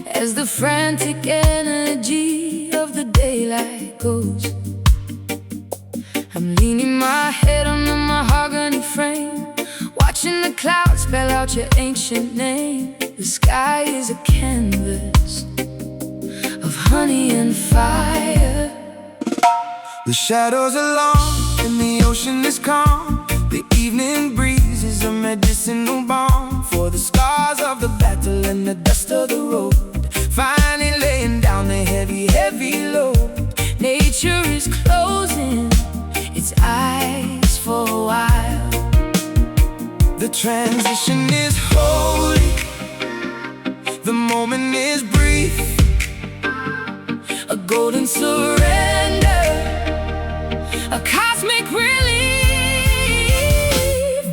as the frantic energy of the daylight goes. I'm leaning my head on the mahogany frame, watching the clouds spell out your ancient name. The sky is a canvas of honey and fire. The shadows are long and the ocean is calm. The evening breeze is a medicinal balm for the scars of the battle and the dust of the road. Finally laying down the heavy, heavy load. Nature is closing its eyes for a while. The transition is holy, the moment is brief. A golden surrender, a cosmic relief,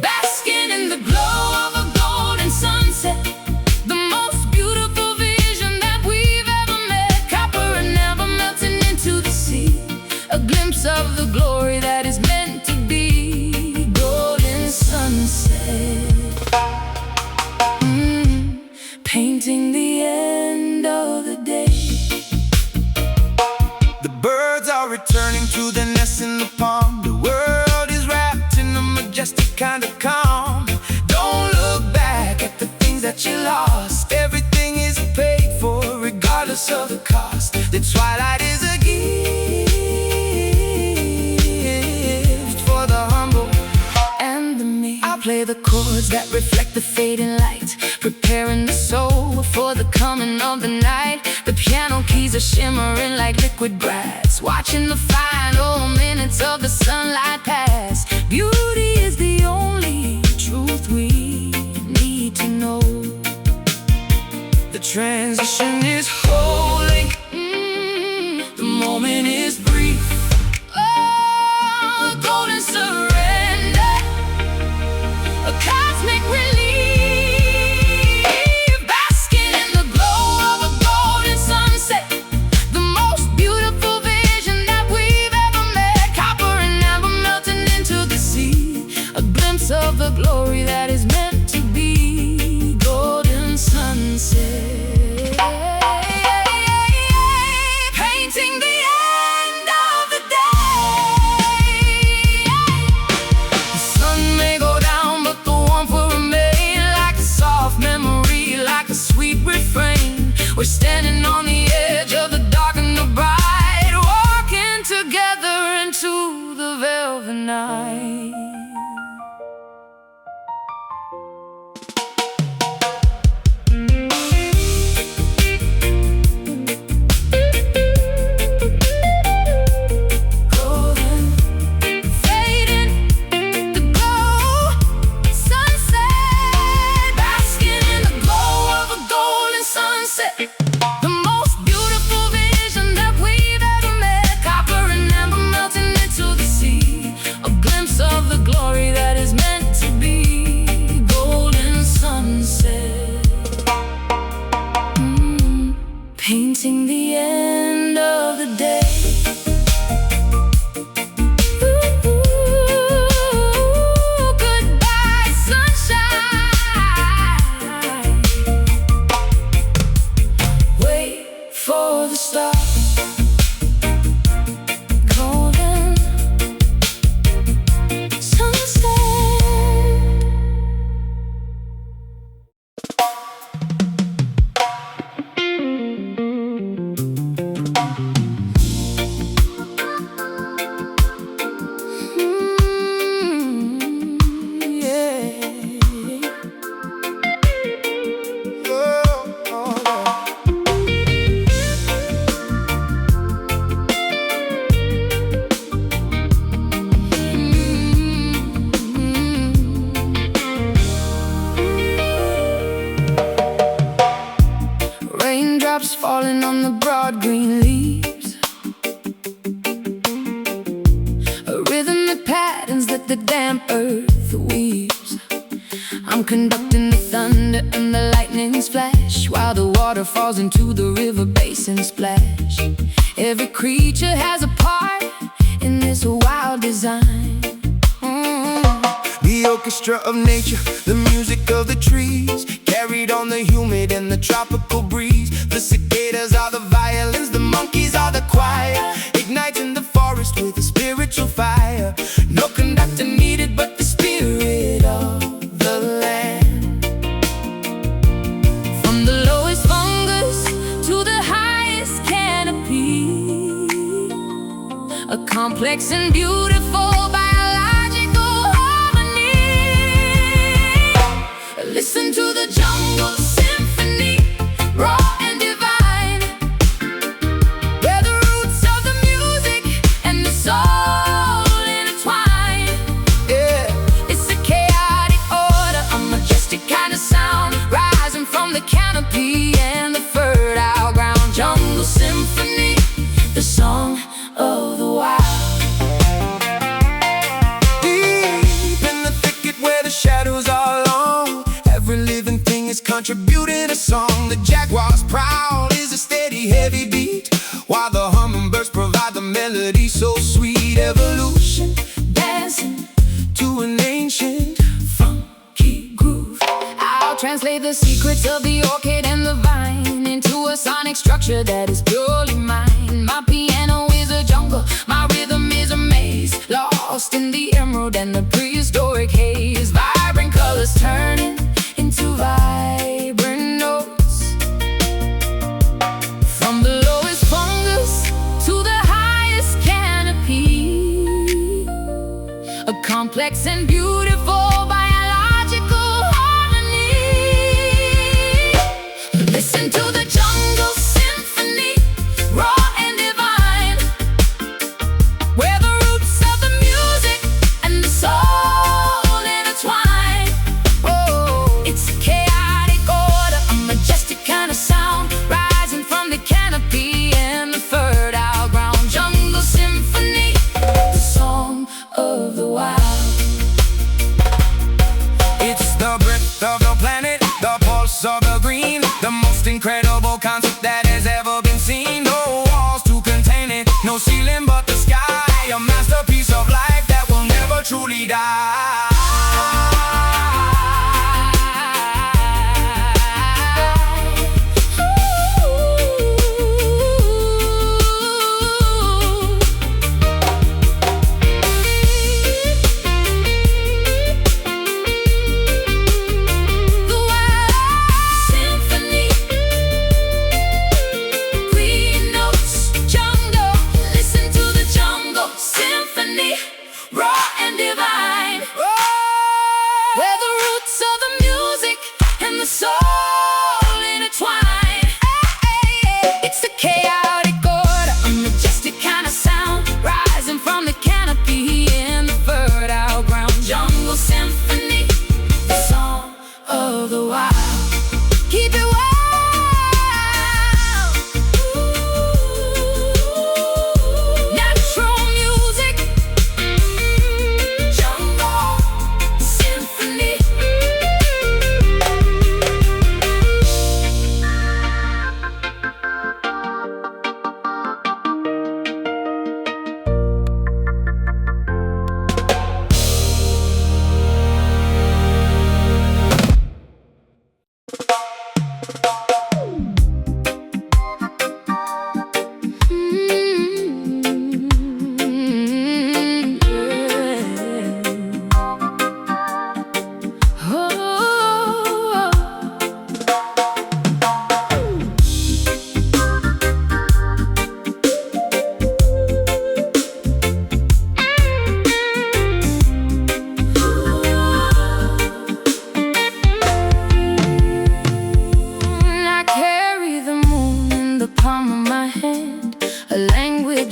basking in the glow of a golden sunset. The most beautiful vision that we've ever met. Copper and never melting into the sea. A glimpse of the glory that is meant to be. Golden sunset, painting the end of the day. The birds are returning to their nests in the palm. The world is wrapped in a majestic kind of calm. Don't look back at the things that you lost. Everything is paid for regardless of the cost. The twilight is a gift for the humble and the meek. I'll play the chords that reflect the fading light, preparing the soul for the coming of the night. The piano keys are shimmering like liquid brass, watching the final minutes moments of the sunlight pass. Beauty is the only truth we need to know. The transition is holy, the moment is brief. Oh, a golden surrender, a cosmic relief, basking in the glow of a golden sunset. The most beautiful vision that we've ever met. Copper and amber melting into the sea. A glimpse of the glory that is meant to be. Golden sunset, painting the end of the day. The sun may go down, but the warmth will remain, like a soft memory, like a sweet refrain. We're standing on the edge of the dark and the bright, walking together into the velvet night. The most beautiful vision that we've ever met. Copper and amber melting into the sea. A glimpse of the glory that is meant to be. Golden sunset, painting the end of the day. Goodbye, sunshine. Wait for the stars. Golden sunset. Raindrops falling on the broad green leaves. A rhythm that patterns that the damp earth weaves. I'm conducting the thunder and the lightning's flash, while the water falls into the river basin splash. Every creature has a part in this wild design. The orchestra of nature, the music of the trees, carried on the humid and the tropical breeze. The cicadas are the violins, the monkeys are the choir, igniting the forest with a spiritual fire. No conductor needed but the spirit of the land. From the lowest fungus to the highest canopy, a complex and beautiful biological harmony. Listen to the jungle symphony, raw and divine, where the roots of the music and the soul intertwine. Yeah, It's a chaotic order, a majestic kind of sound, rising from the canopy and the fertile ground. Jungle symphony, the song of the wild. deep in the thicket where the shadows are long, every living thing is contributing a song. The jaguar's prowl is a steady, heavy beat, while the hummingbirds provide the melody so sweet. Evolution, Dancing to an ancient funky groove. I'll translate the secrets of the orchid and the vine into a sonic structure that is purely mine. My piano is a jungle, my rhythm is a maze, lost in the emerald and the prehistoric haze. Vibrant colors turning into vibrant notes. From the lowest fungus to the highest canopy, a complex and beautiful biological harmony. Listen to the jungle symphony, raw and divine, where the roots beyond that has ever been seen. No walls to contain it, no ceiling but the sky. A masterpiece of life that will never truly die.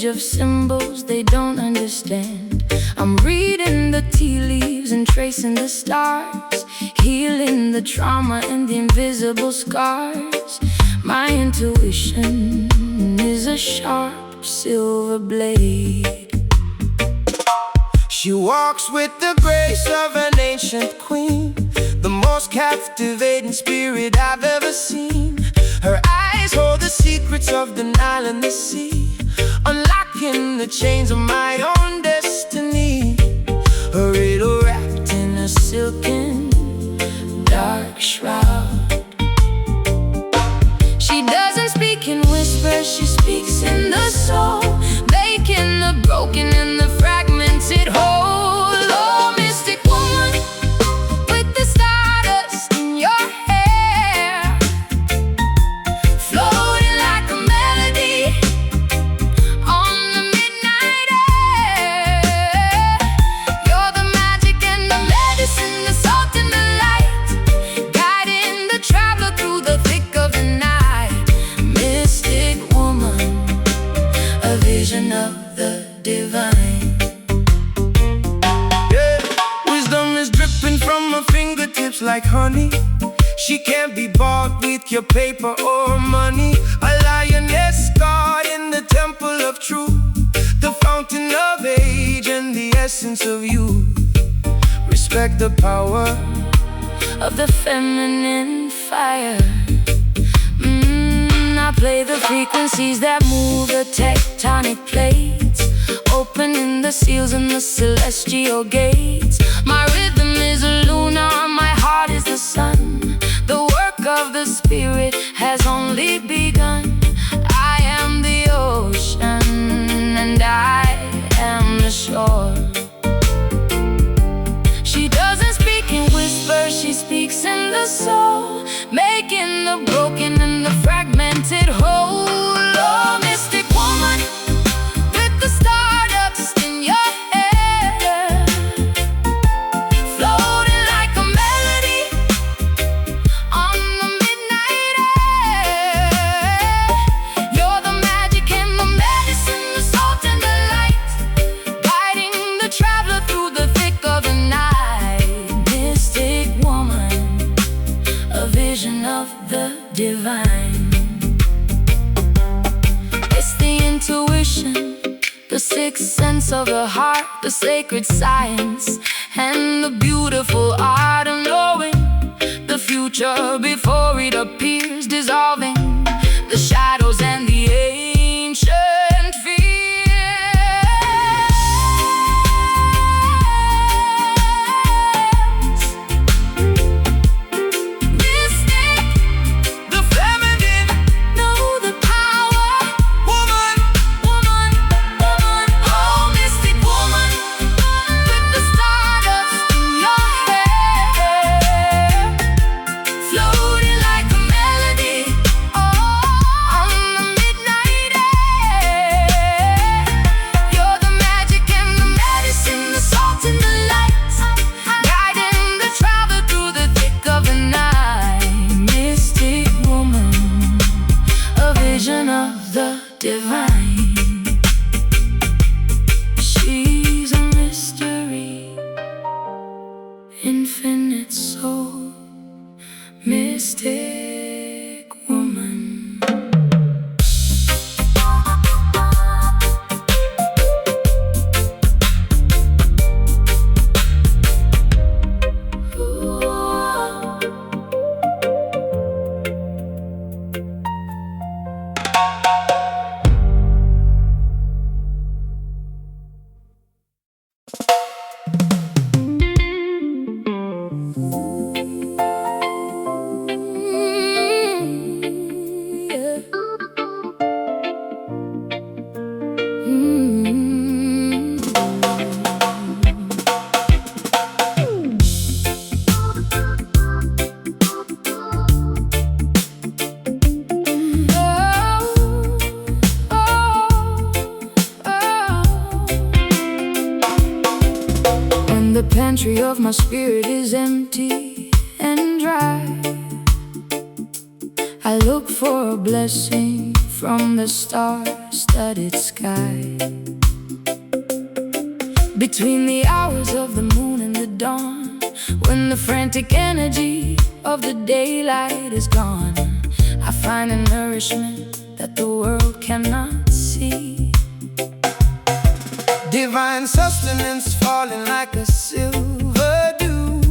Of symbols they don't understand. I'm reading the tea leaves and tracing the stars, healing the trauma and the invisible scars. My intuition is a sharp silver blade. She walks with the grace of an ancient queen, the most captivating spirit I've ever seen. Her eyes hold the secrets of the Nile and the sea, unlocking the chains of my own destiny. A riddle wrapped in a silken dark shroud. She doesn't speak in whispers, she speaks in the soul, making the broken and the fragmented whole. Oh, mystic woman with the stardust in your hair, floating like a melody on the midnight air. You're the magic and the medicine, the salt and the light, guiding the traveler through the thick of the night. Mystic woman, a vision of the divine. Yeah, wisdom is dripping from her fingertips like honey. She can't be bought with your paper or money. A lioness God in the temple of truth, the fountain of age and the essence of youth. Respect the power of the feminine fire. I play the frequencies that move the tectonic plates, opening the seals and the celestial gates. My rhythm is lunar, my heart is the sun. The work of the spirit has only begun. I am the ocean and I am the shore. She doesn't speak in whispers, she speaks in the soul, making the broken and the fragmented whole. Oh, mystic woman with the stardust in your hair, floating like a melody on the midnight air. You're the magic and the medicine, the salt and the light, guiding the traveler through the thick of the night. Mystic woman, a vision of the divine. It's the intuition, the sixth sense of the heart, the sacred science, and the beautiful art of knowing the future before it appears, dissolving the the pantry of my spirit is empty and dry, I look for a blessing from the star-studded sky. Between the hours of the moon and the dawn, when the frantic energy of the daylight is gone, I find a nourishment that the world cannot see. Divine sustenance falling like a silver dew,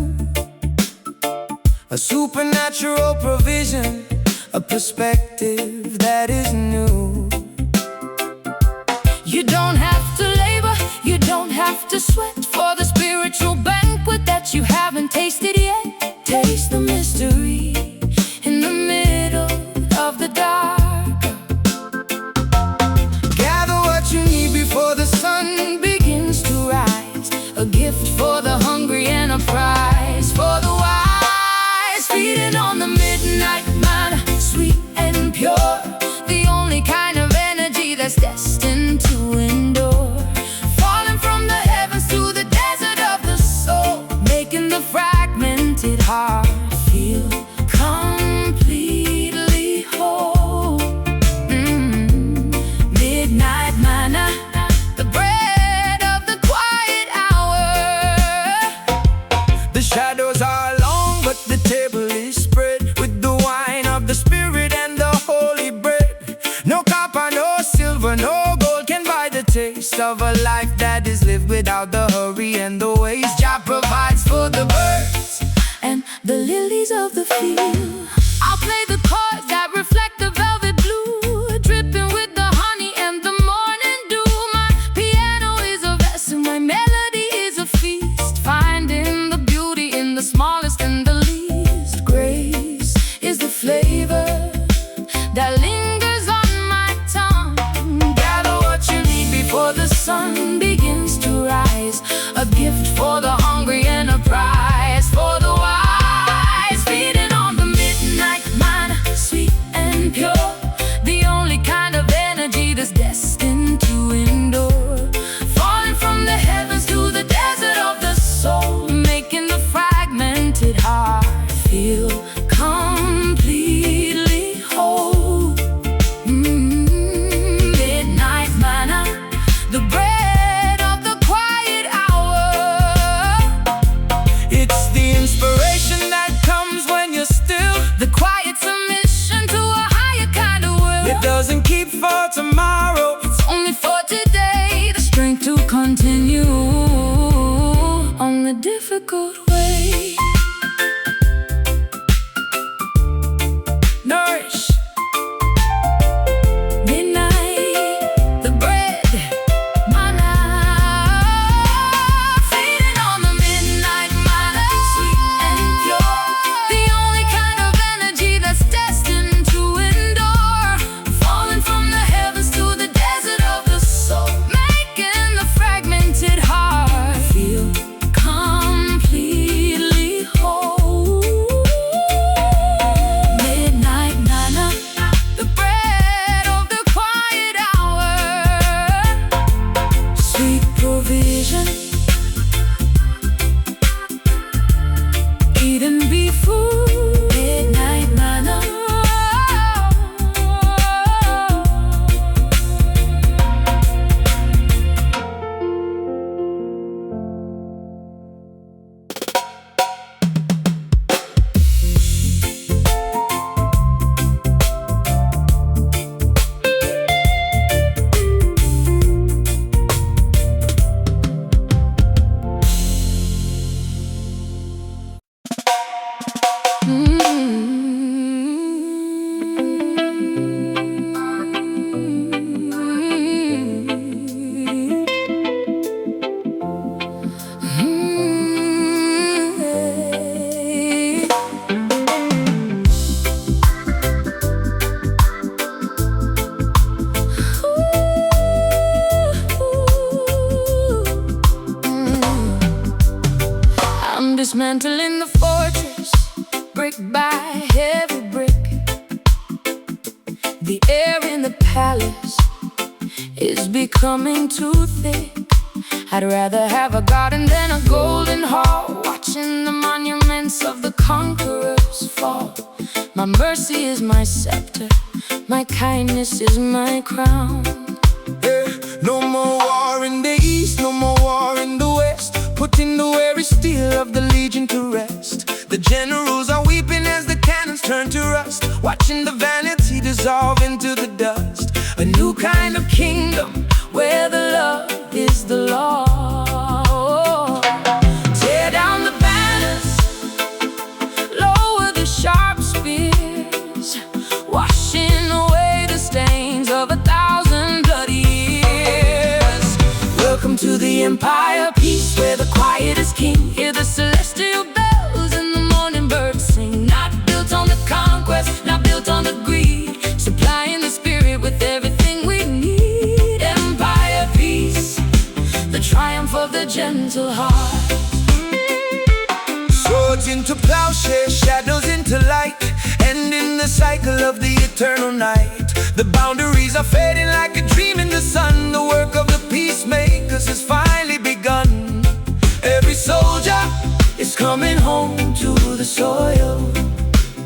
a supernatural provision, a perspective that is new. You don't have to labor, you don't have to sweat for the spiritual banquet that you haven't tasted yet. Taste the mystery in the middle of the dark. Gather what you need before the sun Begins to rise, a gift for the hungry and a prize for the wise. Feeding on the midnight manna, sweet and pure, the only kind of energy that's destined to endure. Falling from the heavens to the desert of the soul, making the fragmented heart feel completely whole. Midnight manna, the bread of the quiet hour. The shadows are long, but the table is spread with the wine of the spirit and the holy bread. No copper, no silver, no gold can buy the taste of a life that is lived without the hurry and the waste. Jah provides for the birds And the lilies of the field. I'll play the chords that reflect the velvet blue, dripping with the honey and the morning dew. My piano is a vessel, my melody is a feast, finding the beauty in the smallest and the least. Grace is the flavor that lingers on my tongue. Gather what you need before the sun begins to rise, a gift for the hungry and a prize for the wise. Feeding on the midnight manna, sweet and pure, the only kind of energy that's destined to endure. Falling from the heavens to the desert of the soul, making the fragmented heart feel completely whole. Midnight manna, the bread of the quiet hour. It's the inspiration that comes when you're still. The quiet submission to a higher kind of will. It doesn't keep for tomorrow. It's only for today, the strength to continue on the difficult way. Nourish. Midnight, the bread, manna. Feeding on the midnight manna, sweet and pure, the only kind of energy that's destined to endure. Falling from the heavens to the desert of the soul, making the fragmented heart feel completely whole. Midnight manna, the bread of the quiet hour. Sweet provision, eat and be full. Midnight manna. Dismantling the fortress, brick by heavy brick. The air in the palace is becoming too thick. I'd rather have a garden than a golden hall, watching the monuments of the conquerors fall. My mercy is my scepter, my kindness is my crown. Yeah, no more war in the east, no more war in the west, putting the weary steel of the legion to rest. The generals are weeping as the cannons turn to rust, watching the vanity dissolve into the dust. A new kind of kingdom Where the love is the law. Tear down the banners, lower the sharp spears, washing away the stains of 1,000 bloody years. Welcome to the empire, peace where the quiet is king. Hear the celestial bells and the morning birds sing. Not built on the conquest, not built on the greed, supplying the spirit with everything we need. The triumph of the gentle heart. Swords into plowshares, shadows into light, ending the cycle of the eternal night. The boundaries are fading like a dream in the sun. The work of the peacemakers has finally begun. Every soldier is coming home to the soil.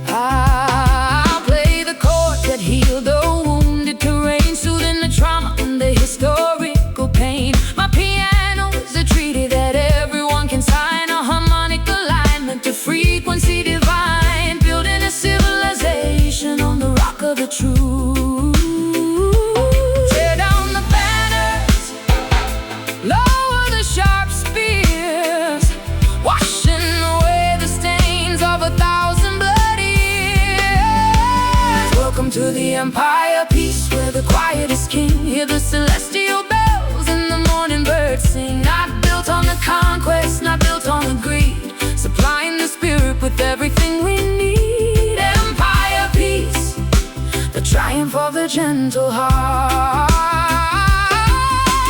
I'll play the chords that heal the wounded terrain, soothing the trauma and the historical pain. My piano is a treaty that everyone can sign, a harmonic alignment to frequency divine, building a civilization on the rock of the truth. Tear down the banners, lower the sharp spears, washing away the stains of 1,000 bloody years. Welcome to the empire, peace where the quiet is king. Hear the celestial bells and the morning birds sing. Not built on the conquest, not built on the greed, supplying the spirit with everything we need. Empire, peace, the triumph of the gentle heart.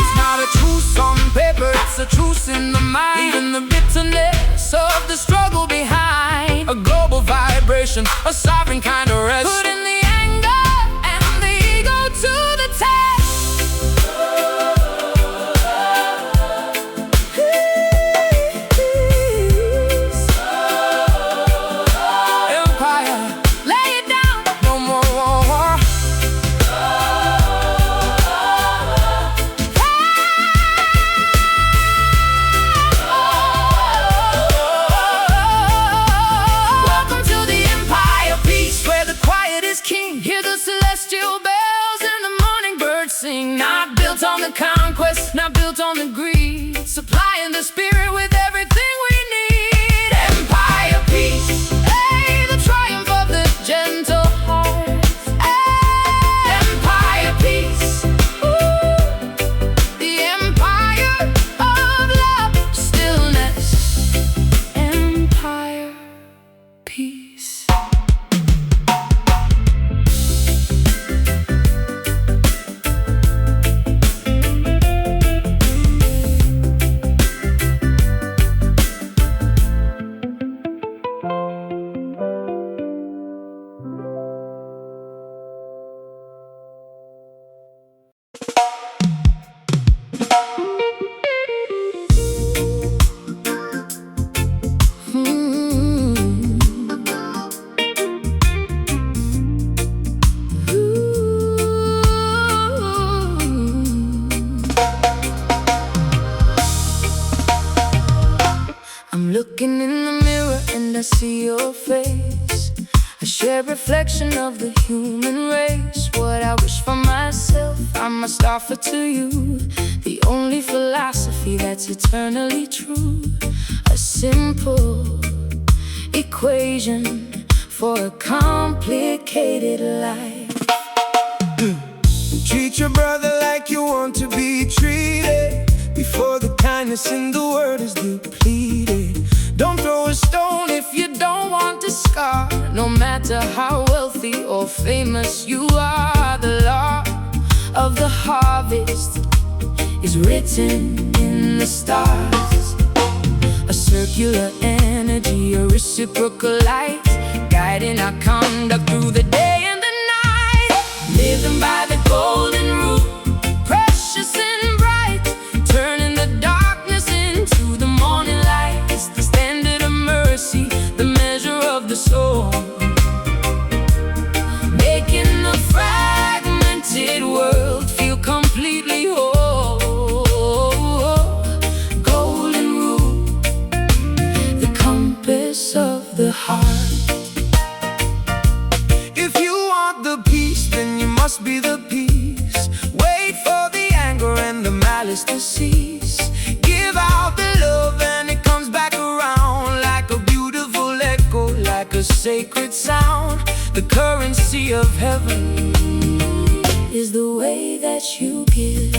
It's not a truce on paper, it's a truce in the mind. Even the bitterness of the struggle behind, A global vibration, a sovereign kind of rest. putting the anger and the ego to the test. Empire, Lay it down. no more war. Welcome to the empire, peace where the quiet is king. Hear the celestial bells and the morning birds sing. Not built on the conquest, not built on the greed, supplying the spirit with everything we need. Empire, peace, hey, the triumph of the gentle heart. Hey, empire, peace, ooh, the empire of love, stillness. Empire, peace. I'm looking in the mirror and I see your face, a shared reflection of the human race. What I wish for myself, I must offer to you, the only philosophy that's eternally true. A simple equation for a complicated life. Treat your brother like you want to be treated, before the kindness in the world is depleted. Don't throw a stone if you don't want to scar. No matter how wealthy or famous you are, the law of the harvest is written in the stars. A circular energy, a reciprocal light, guiding our conduct through the day and the night. Living by the golden rule, precious and bright, turning the dark sacred sound, the currency of heaven is the way that you give.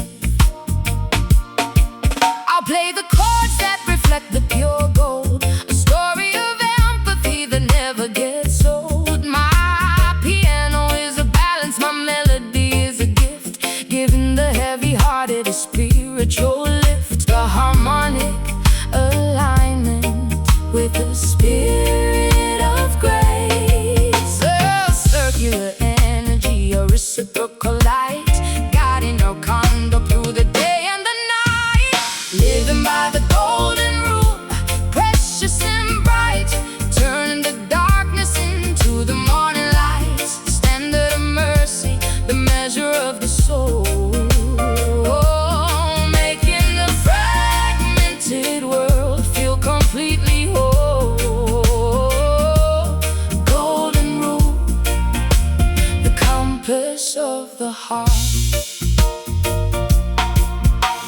I'll play the chords that reflect the pure gold, a story of empathy that never gets old. My piano is a balance, my melody is a gift, giving the heavy-hearted a spiritual lift. The harmonic alignment with the spirit of grace, a circular energy, a reciprocal light, guiding our conduct through the day and the night. Living by the golden rule, precious and bright, turning the darkness into the morning light. The standard of mercy, the measure of the soul, making the fragmented world feel completely whole. Golden rule, the compass of the heart.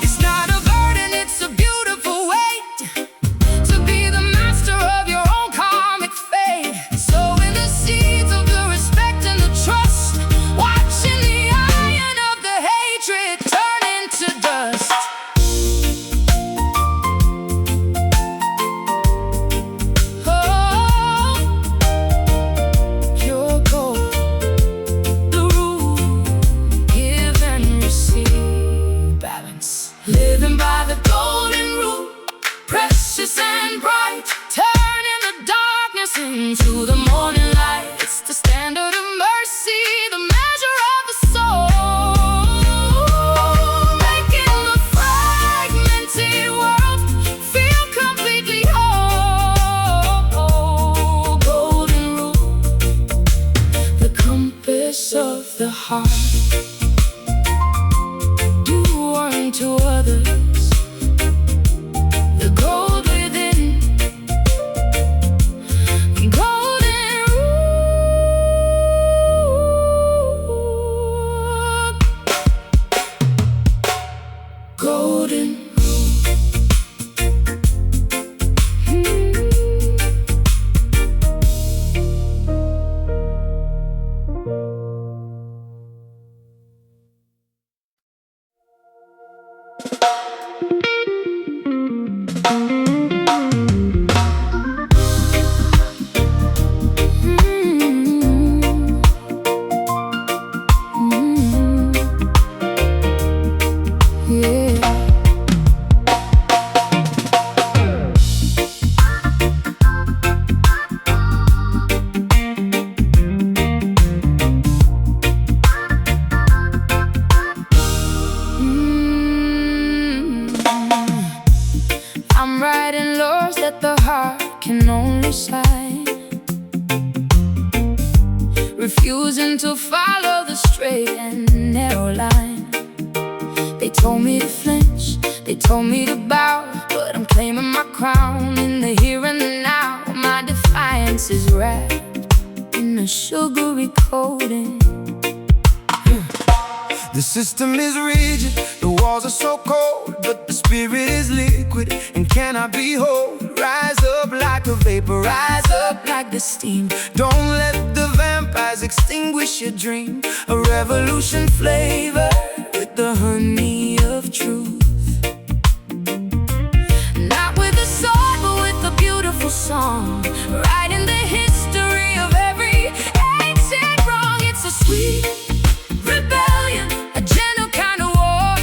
It's not a burden, it's a beautiful weight to be the master of your own karmic fate. Sowing the seeds of the respect and the trust, watching the iron of the hatred turn into dust. Oh, pure gold, the rule, give and receive, balance. Living by the golden rule, precious and bright, turning the darkness into the morning light. It's the standard of mercy, the measure of the soul, making the fragmented world feel completely whole. Golden rule, the compass of the heart. Do unto others the gold within. Golden rule, golden yeah. I'm writing laws that the heart can only sign, refusing to follow the straight and narrow line. They told me to flinch, they told me to bow, but I'm claiming my crown in the here and the now. My defiance is wrapped in a sugary coating. The system is rigid, the walls are so cold, but the spirit is liquid and cannot be whole. Rise up like a vapor, rise up like the steam. Don't let the vampires extinguish your dream. A revolution flavor with the honey of truth. Not with a sword, but with a beautiful song, writing the history of every ancient wrong. It's a sweet rebellion, a gentle kind of war.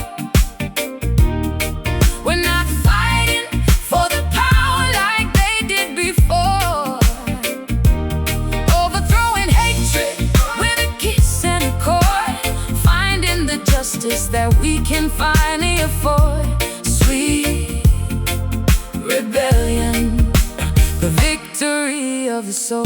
We're not fighting for the power like they did before, overthrowing hatred with a kiss and a chord, finding the justice that we can finally afford. Sweet rebellion, the victory of the soul.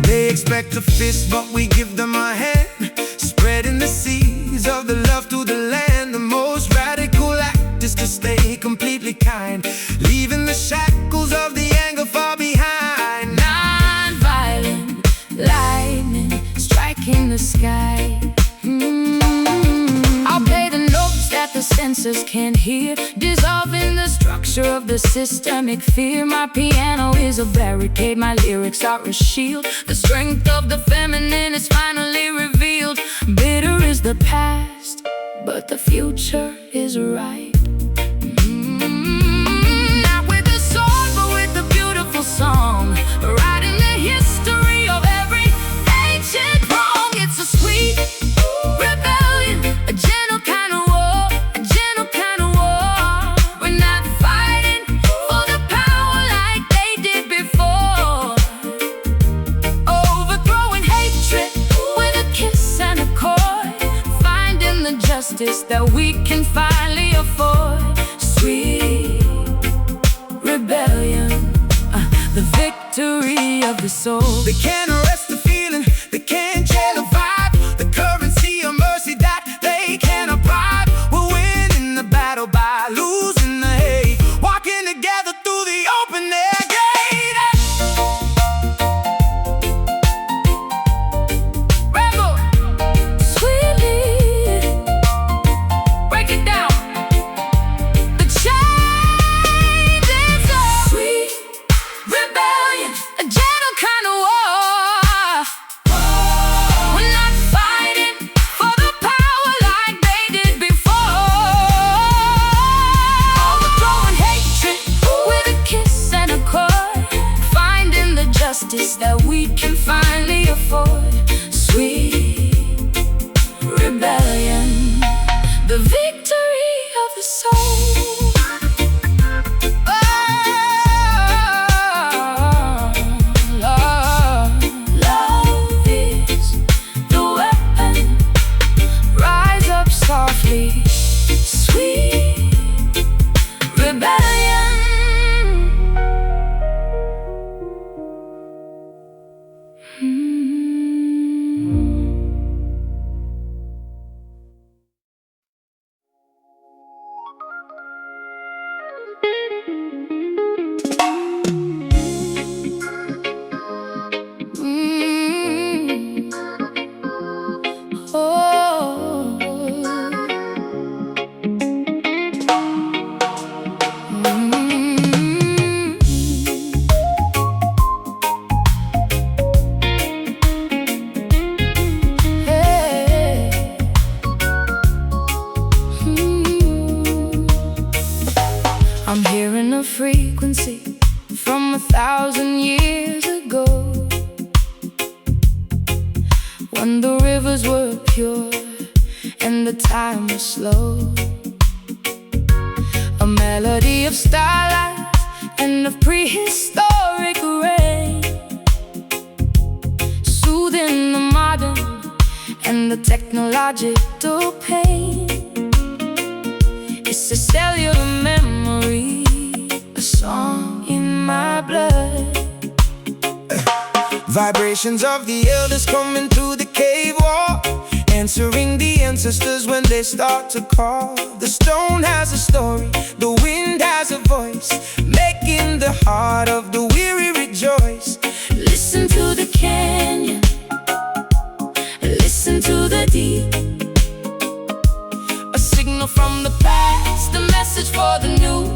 They expect a fist, but we give them a hand, spreading the seeds of the love to the land. The most radical act is to stay completely kind, leaving the shackles of the anger far behind. Non-violent lightning striking the sky. I'll play the notes that the senses can't hear, dissolving the structure picture of the systemic fear. My piano is a barricade, my lyrics are a shield. The strength of the feminine is finally revealed. Bitter is the past, but the future is right. Not with a sword, but with a beautiful song, writing the history of every ancient wrong. It's a sweet rebellion, a gentle kind of war, a gentle kind of war. We're not fighting for the power like they did before, overthrowing hatred with a kiss and a chord, finding the justice that we can finally afford. Sweet rebellion, the victory of the soul. They can't arrest the feeling, they can't jail the vibe, the currency of mercy that they cannot bribe. We're winning the battle by losing the hate, walking together through the open air gate. Rebel, sweetly, break it down. The change is up. Sweet rebellion, a gentle kind of war. We're not fighting for the power like they did before, overthrowing hatred with a kiss and a chord, finding the justice that we can finally afford. Sweet rebellion, the victory of the soul. Love is the weapon. Rise up softly, sweet rebellion. Oh. Hey. I'm hearing a frequency from 1,000 years ago, when the rivers were pure and the time was slow. A melody of starlight and of prehistoric rain, soothing the modern and the technological pain. It's a cellular memory, a song in my blood. Vibrations of the elders coming through the cave wall, answering the ancestors when they start to call. The stone has a story, the wind has a voice, making the heart of the weary rejoice. Listen to the canyon, listen to the deep, a signal from the past, a message for the new,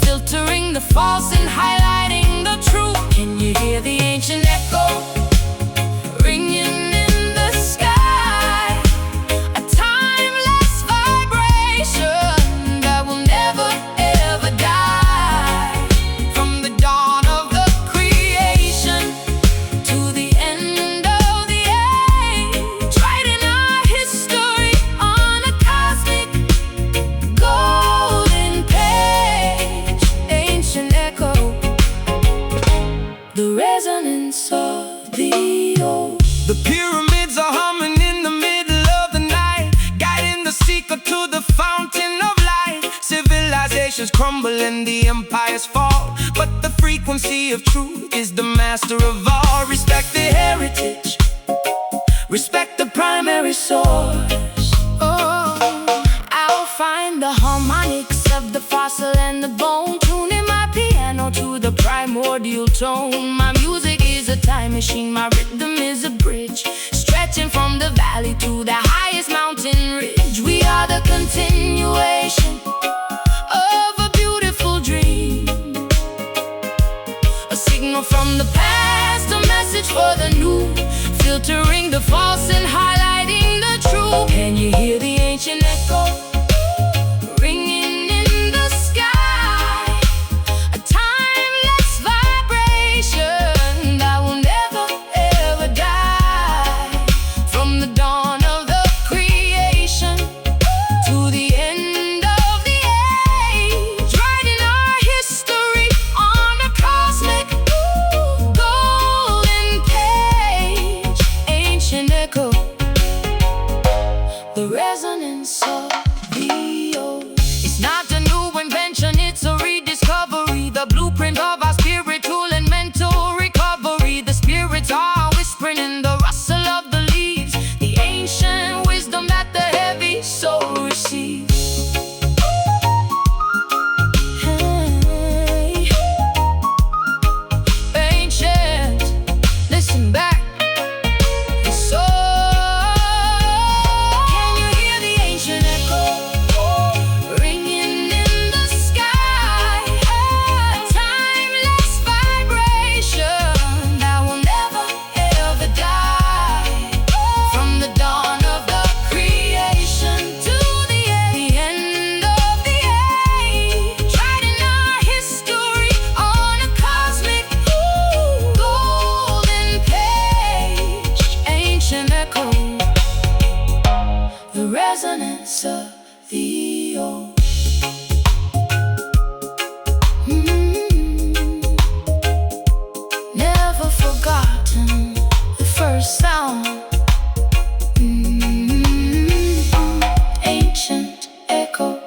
filtering the false and highlighting the true. Can you hear the ancient echo ringing in the sky? A timeless vibration that will never ever die. From the dawn of the creation to the end of the age, writing our history on a cosmic golden page. Ancient echo, the resonance of the old. The pyramids are humming in the middle of the night, guiding the seeker to the fountain of light. Civilizations crumble and the empires fall, but the frequency of truth is the master of all. Respect the heritage, respect the primary source. Oh, I'll find the harmonics of the fossil and the bone, tuning my piano to the primordial tone. My music is a time machine, my rhythm is a bridge, stretching from the valley to the highest mountain ridge. We are the continuation of a beautiful dream. for the new, filtering the false and highlighting the true. Can you hear the ancient echo ringing in the sky? A timeless vibration that will never ever die. From the dawn of the creation to the end of the age, writing our history on a cosmic golden page. Ancient echo, the resonance of the old. It's not a new invention, it's a rediscovery. The blueprint of our spiritual and mental recovery. The spirits are whispering in the rustle of the leaves, the ancient wisdom that the heavy soul receives. Hey, ancient, listen back. So, can you hear the ancient echo ringing in the sky? A timeless vibration that will never ever die. From the dawn of the creation to the end of the age, writing our history on a cosmic golden page. Ancient echo, the resonance of the old. Never forgotten the first sound. Ancient echo.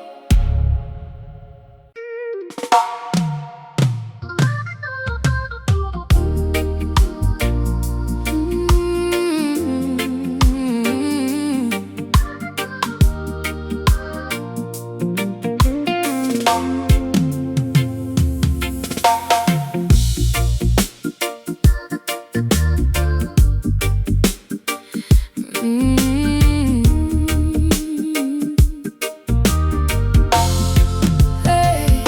Hey,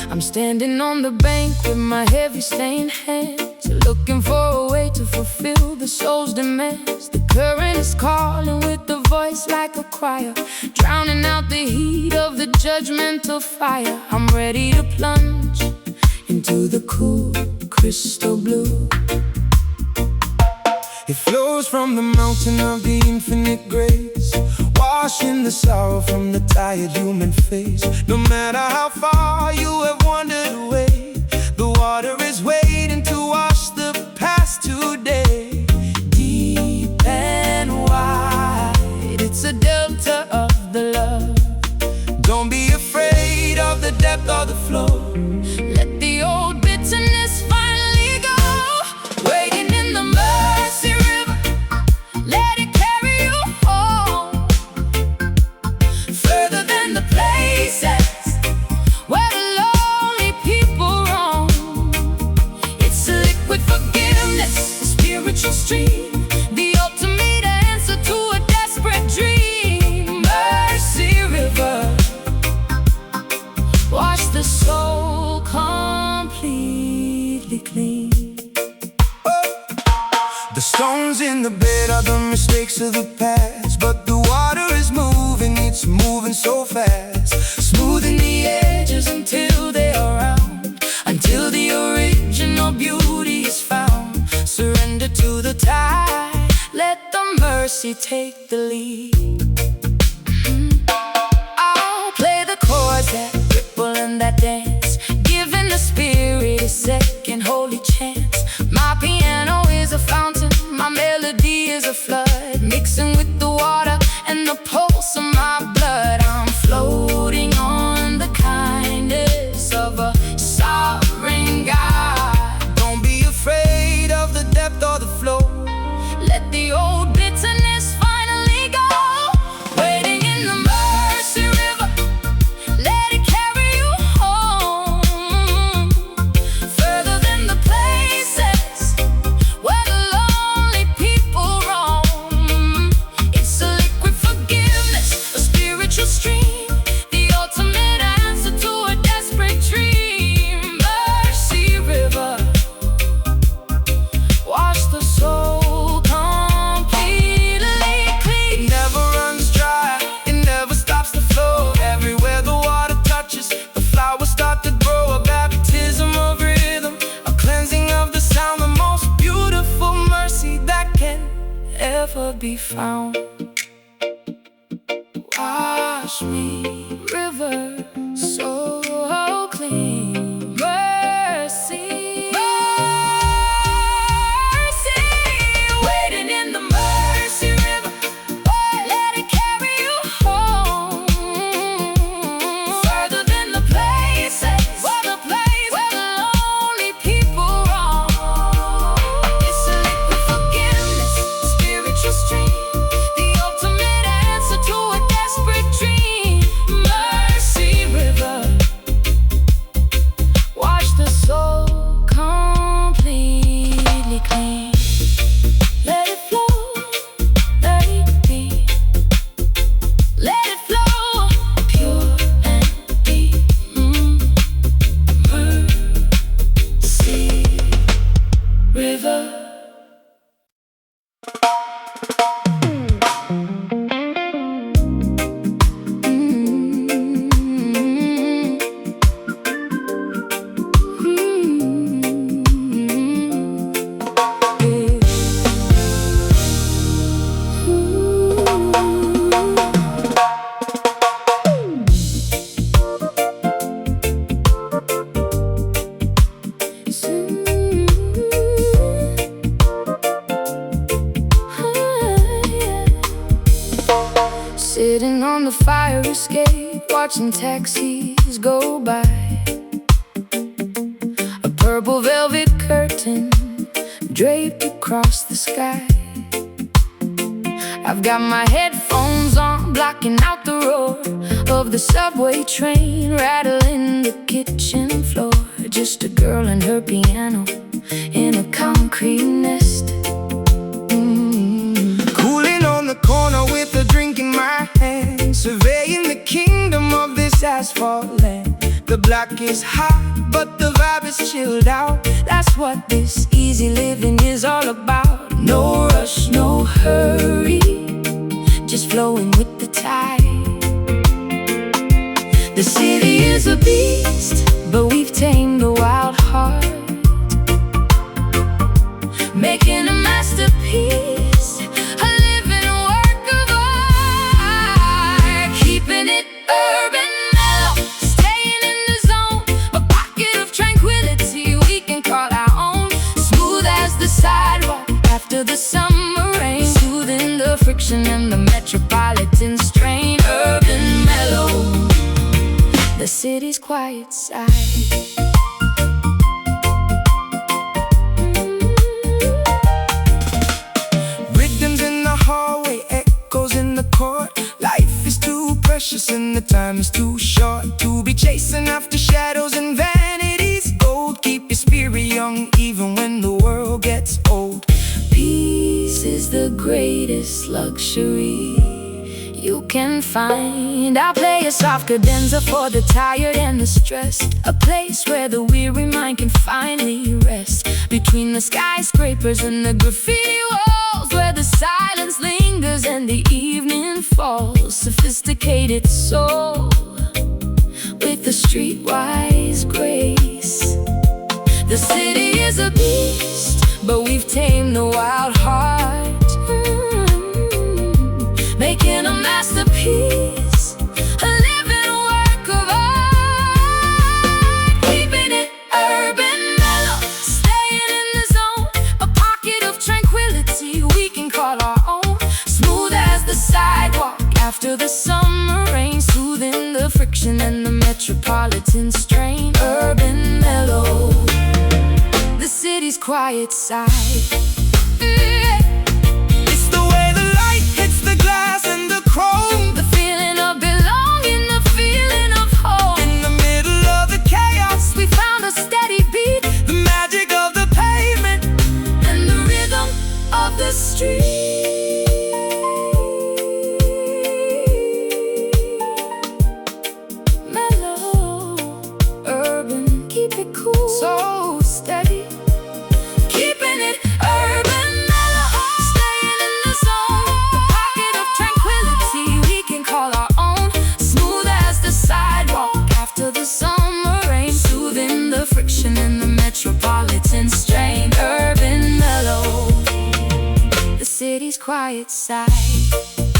I'm standing on the bank with my heavy stained hands, looking for a way to fulfill the soul's demands. The current is calling with the voice like a choir, drowning out the heat of the judgmental fire. I'm ready to plunge into the cool crystal blue. It flows from the mountain of the infinite grace, washing the sorrow from the tired human face. No matter how far you have wandered away, the water is waiting to wash the past today. Deep and wide, it's a delta of the love. Don't be afraid of the depth or the flow. Let the old bitterness finally go. Waiting in the mercy river, let it carry you home, further than the places where the lonely people roam. It's a liquid forgiveness, a spiritual stream, the ultimate answer to a desperate dream. Mercy river, wash the soul completely clean. The stones in the bed are the mistakes of the past, but the water is moving, it's moving so fast, Smoothing the edges until they are round, until the original beauty is found. Surrender to the tide, let the mercy take the lead. I'll play the chords that ripple and that dance, giving the spirit a second holy chance. My piano is a fountain, my melody is a flood, mixing with the water and the pulse of my blood. I'm floating on the kindness of a sovereign God. Don't be afraid of the depth or the flow. Let the old bitterness finally ever be found. Wash me, river, so clean. Mercy, mercy, waiting in the mercy river. Let it carry you home, further than the places, where the lonely people roam. It's a liquid forgiveness, spiritual stream, the ultimate answer to a desperate dream. Mercy river, wash the soul completely clean. Let it flow, let it be. Let it flow, pure and deep. Mercy river. Sitting on the fire escape, watching taxis go by. A purple velvet curtain draped across the sky. I've got my headphones on, blocking out the roar of the subway train, rattling the kitchen floor. Just a girl and her piano in a concrete nest. Cooling on the corner with a drink in my hand, surveying the kingdom of this asphalt land. The block is hot, but the vibe is chilled out. That's what this easy living is all about. No rush, no hurry, just flowing with the tide. The city is a beast, but we've tamed the wild heart, making a masterpiece, a living work of art. Keeping it urban mellow, staying in the zone, a pocket of tranquility we can call our own. Smooth as the sidewalk after the summer rain, soothing the friction and the metropolitan strain. Urban mellow, the city's quiet side. Rhythms in the hallway, echoes in the court. Life is too precious and the time is too short to be chasing after shadows and vanity's gold. Keep your spirit young even when the world gets old. Peace is the greatest luxury you can find. I'll play a soft cadenza for the tired and the stressed, a place where the weary mind can finally rest. Between the skyscrapers and the graffiti walls, where the silence lingers and the evening falls. Sophisticated soul with a streetwise grace. The city is a beast, but we've tamed the wild heart, making a masterpiece, a living work of art. Keeping it urban mellow, staying in the zone, a pocket of tranquility we can call our own. Smooth as the sidewalk after the summer rain, soothing the friction and the metropolitan strain. Urban mellow, the city's quiet side. It's the way the light hits the glass and the chrome, The feeling of belonging, the feeling of home. in the middle of the chaos. We found a steady beat The magic of the pavement and the rhythm of the street. Mellow, urban, keep it cool, so steady. Keeping it urban mellow. quiet side.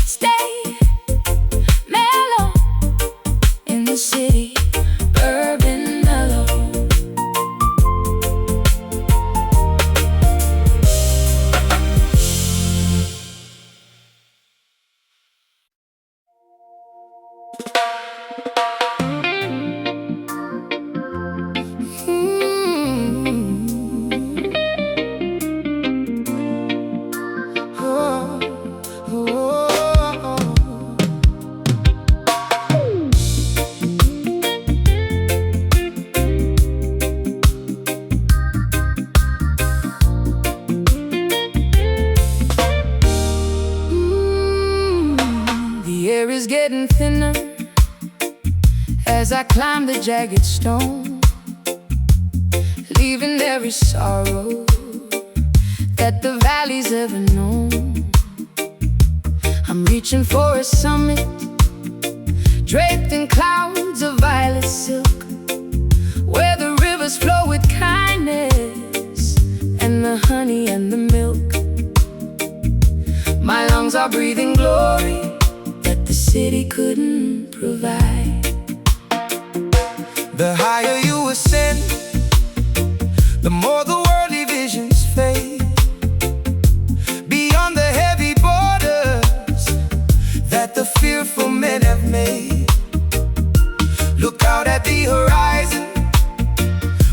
Stay mellow in the city, urban mellow. The air is getting thinner as I climb the jagged stone, leaving every sorrow that the valley's ever known. I'm reaching for a summit draped in clouds of violet silk, where the rivers flow with kindness and the honey and the milk. My lungs are breathing glory that the city couldn't provide. The higher you ascend, the more the worldly visions fade. Beyond the heavy borders that the fearful men have made, look out at the horizon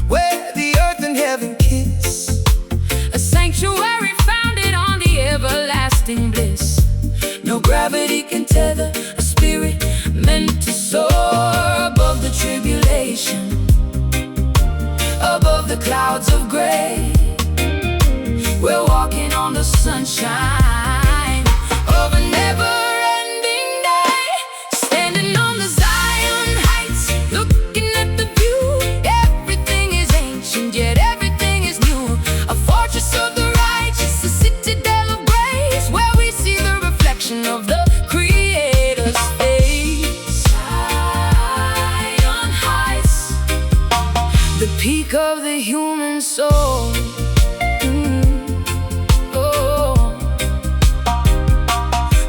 where the earth and heaven kiss, A sanctuary founded on the everlasting bliss. No gravity can tether a spirit meant to soar above the tribulation, above the clouds of gray. We're walking on the sunshine of a never-ending day, standing on the Zion heights, looking at the view. Everything is ancient, yet everything is new. A fortress of the righteous, a citadel of grace, where we see the reflection of the Creator's face. Zion heights, The peak of the human soul. oh.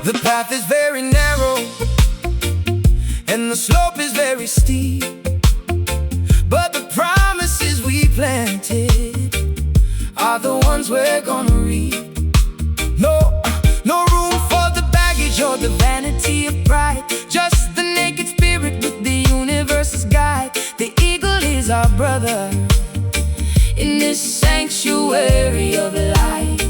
the path is very narrow and the slope is very steep, but the promises we planted are the ones we're gonna reap. No room for the baggage or the vanity of pride, just the naked spirit with the universe's guide. The eagle is our brother In this sanctuary of light,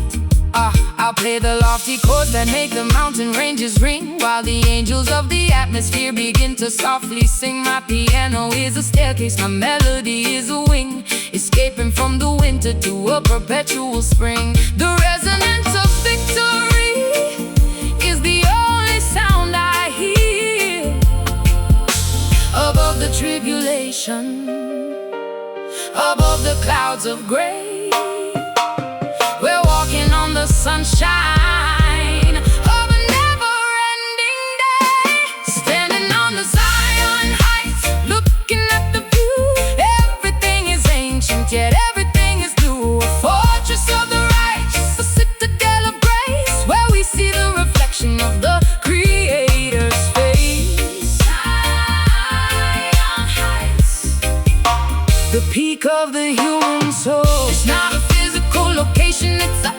I'll play the lofty chords that make the mountain ranges ring, while the angels of the atmosphere begin to softly sing. My piano is a staircase, my melody is a wing, escaping from the winter to a perpetual spring. The resonance of victory is the only sound I hear above the tribulation, above the clouds of gray. We're walking on the sunshine of a never-ending day, standing on the Zion heights, looking at the view. Everything is ancient, yet everything is new. A fortress of the righteous, a citadel of grace, where we see the reflection of the Creator's face. Zion heights, The peak of the human soul. it's not a physical location, it's a